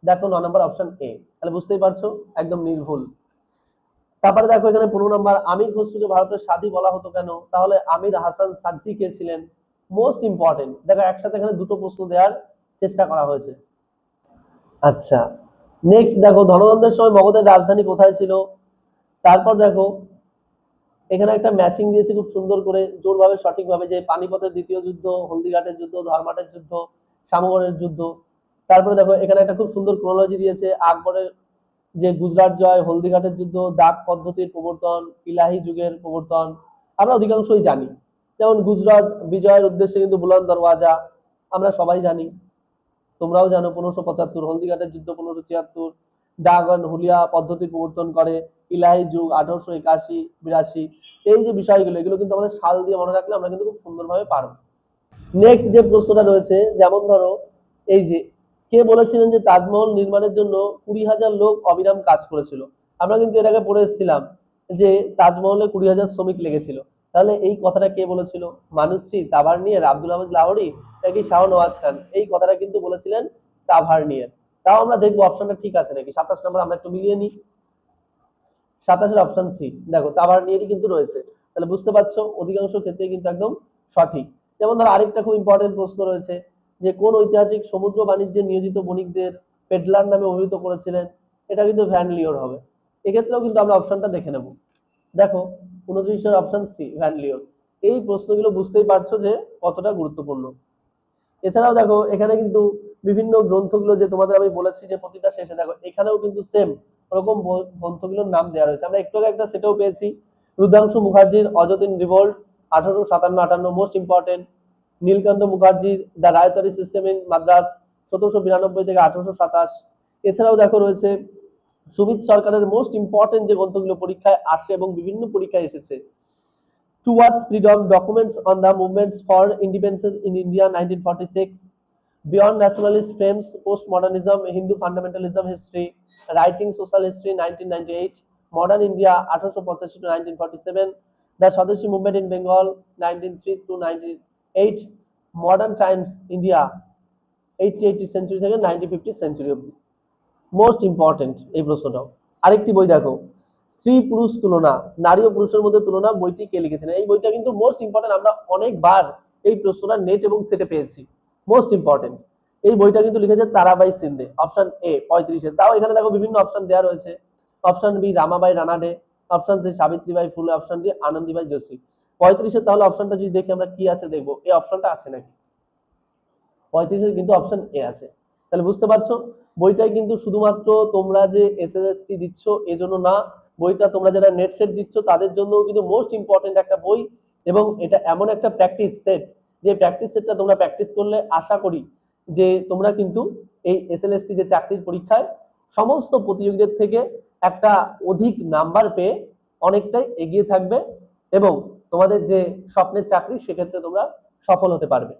দেখো 9 নম্বর অপশন এ, তাহলে বুঝতেই পারছো একদম নির্ভুল। তারপরে দেখো এখানে 15 নম্বর, আমির খসরুকে ভারতের সাদি বলা হতো কেন? তাহলে আমির হাসান সাজ্জি কে ছিলেন? Most important. দেখো একসাথে এখানে দুটো প্রশ্ন দেওয়ার চেষ্টা করা হয়েছে। আচ্ছা নেক্সট দেখো, ধনদ্বন্দ্বের সময় মগধের রাজধানী কোথায় ছিল? তারপর দেখো এখানে একটা ম্যাচিং দিয়েছে খুব সুন্দর করে জোরভাবে সঠিকভাবে, যে পানিপথের দ্বিতীয় যুদ্ধ, হলদিঘাটের যুদ্ধ, ধর্মাটের যুদ্ধ, সামগড়ের যুদ্ধ। তারপরে দেখো এখানে একটা খুব সুন্দর ক্রোনোলজি দিয়েছে, আকবরের যে গুজরাট জয়, হলদিঘাটের যুদ্ধ, দাগ পদ্ধতির প্রবর্তন, ইলাহি যুগের প্রবর্তন, আমরা অধিকাংশই জানি। যেমন গুজরাট বিজয়ের উদ্দেশ্যে কিন্তু বুলন্দ দরওয়াজা আমরা সবাই জানি, তোমরাও জানো 1575, হলদিঘাটের যুদ্ধ 1576, দাগন হুলিয়া পদ্ধতির প্রবর্তন করে, ইলাহি যুগ 1881-82। এই যে বিষয়গুলো এগুলো কিন্তু আমাদের সাল দিয়ে মনে রাখলে আমরা কিন্তু খুব সুন্দরভাবে পারবো। নেক্সট যে প্রশ্নটা রয়েছে, যেমন ধরো এই যে কে বলেছিলেন যে তাজমহল নির্মাণের জন্য 20,000 লোক অবিরাম কাজ করেছিল? আমরা কিন্তু এর আগে পড়ে এসেছিলাম যে তাজমহলে 20,000 শ্রমিক লেগেছিল। তাহলে এই কথাটা কে বলেছিল? মানুচ্ছি, তাভারনিয়ার, আব্দুল আহমেদ লাহোরী নাকি শাহ নওয়াজ খান? এই কথাটা কিন্তু বলেছিলেন তাভারনিয়ার। তাও আমরা দেখবো অপশনটা ঠিক আছে নাকি। 27 নম্বর আমরা একটু মিলিয়ে নিই। 27-এর অপশন সি, দেখো তাভারনিয়ারই কিন্তু রয়েছে। তাহলে বুঝতে পারছো অধিকাংশ ক্ষেত্রে কিন্তু একদম সঠিক। যেমন ধরো আরেকটা খুব ইম্পর্টেন্ট প্রশ্ন রয়েছে, যে কোন ঐতিহাসিক সমুদ্র বাণিজ্যে নিয়োজিত বণিকদের পেডলার নামে অভিহিত করেছিলেন? এটা কিন্তু ভ্যান লিওর হবে। এক্ষেত্রেও কিন্তু আমরা অপশনটা দেখে নেব। দেখো 29-এর অপশন সি, ভ্যান লিওর। এই প্রশ্নগুলো বুঝতেই পারছো যে কতটা গুরুত্বপূর্ণ। এছাড়াও দেখো এখানে কিন্তু বিভিন্ন গ্রন্থগুলো যে তোমাদের আমি বলেছি যে প্রতিটা শেষে, দেখো এখানেও কিন্তু সেম ওরকম গ্রন্থগুলোর নাম দেওয়া রয়েছে। আমরা একটু আগে একটা সেটাও পেয়েছি, রুদ্রাংশু মুখার্জির অযতীন রিভোল্ট 1857-58, মোস্ট ইম্পর্টেন্ট। নীলকান্ত মুখার্জির দ্য রায়তারি সিস্টেম ইন মাদ্রাস 1792 থেকে 1827। এছাড়াও দেখো রয়েছে সুমিত সরকারের মোস্ট ইম্পর্টেন্ট যে গ্রন্থগুলো পরীক্ষায় আসে এবং বিভিন্ন পরীক্ষায় এসেছে, Towards Freedom, Documents on the Movements for Independence in India 1946, Beyond Nationalist Frames, Postmodernism, Hindu Fundamentalism History, Writing Social History 1998, Modern India 1885 to 1947, The Swadeshi Movement in Bengal 1903 to 1908, Modern Times India 80 century থেকে 1950 century অবধি। Most important এই প্রশ্নটাও। আরেকটি বই দেখো, স্ত্রী পুরুষ তুলনা, নারী ও পুরুষের মধ্যে তুলনা, বইটি কে লিখেছেন? এই বইটা কিন্তু মোস্ট ইম্পর্টেন্ট, আমরা অনেকবার এই প্রশ্নটা নেট এবং সেটে পেয়েছি। মোস্ট ইম্পর্টেন্ট, এই বইটা কিন্তু লিখেছে তারাবাই সিন্ধে, অপশন এ 35-এ। তাও এখানে দেখো বিভিন্ন অপশন দেওয়া রয়েছে, option B Ramabai Ranade, option C Savitribai Phule, option D Anandibai Joshi. 35-এর তাহলে অপশনটা যদি দেখি আমরা কি আছে দেখবো, এই অপশনটা আছে নাকি। 35-এর কিন্তু অপশন এ আছে। তাহলে বুঝতে পারছো বইটাই কিন্তু শুধুমাত্র তোমরা যে এসএসসি দিচ্ছ এজন্য না, বইটা তোমরা যারা নেট সেট দিচ্ছ তাদের জন্যও কিন্তু মোস্ট ইম্পর্টেন্ট একটা বই। এবং এটা এমন একটা প্র্যাকটিস সেট, যে প্র্যাকটিস সেটটা তোমরা প্র্যাকটিস করলে আশা করি যে তোমরা কিন্তু এই এসএলএসটি যে চাকরির পরীক্ষায় সমস্ত প্রতিযোগীদের থেকে একটা অধিক নাম্বার পেয়ে অনেকটাই এগিয়ে থাকবে এবং তোমাদের যে স্বপ্নের চাকরি সেক্ষেত্রে তোমরা সফল হতে পারবে।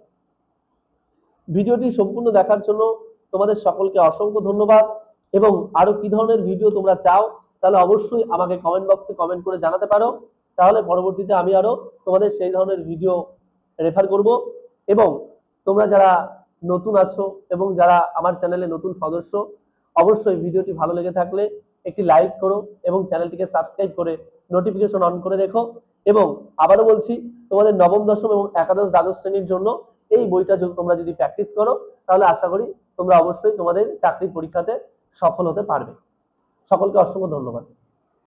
ভিডিওটি সম্পূর্ণ দেখার জন্য তোমাদের সকলকে অসংখ্য ধন্যবাদ। এবং আরো কি ধরনের ভিডিও তোমরা চাও তাহলে অবশ্যই আমাকে কমেন্ট বক্সে কমেন্ট করে জানাতে পারো। তাহলে পরবর্তীতে আমি আরো তোমাদের সেই ধরনের ভিডিও রেফার করব। এবং তোমরা যারা নতুন আছো এবং যারা আমার চ্যানেলে নতুন সদস্য, অবশ্যই ভিডিওটি ভালো লেগে থাকলে একটি লাইক করো এবং চ্যানেলটিকে সাবস্ক্রাইব করে নোটিফিকেশন অন করে রেখো। এবং আবারও বলছি, তোমাদের নবম দশম এবং একাদশ দ্বাদশ শ্রেণীর জন্য এই বইটা তোমরা যদি প্র্যাকটিস করো তাহলে আশা করি তোমরা অবশ্যই তোমাদের চাকরির পরীক্ষাতে সফল হতে পারবে। সকলকে অসংখ্য ধন্যবাদ।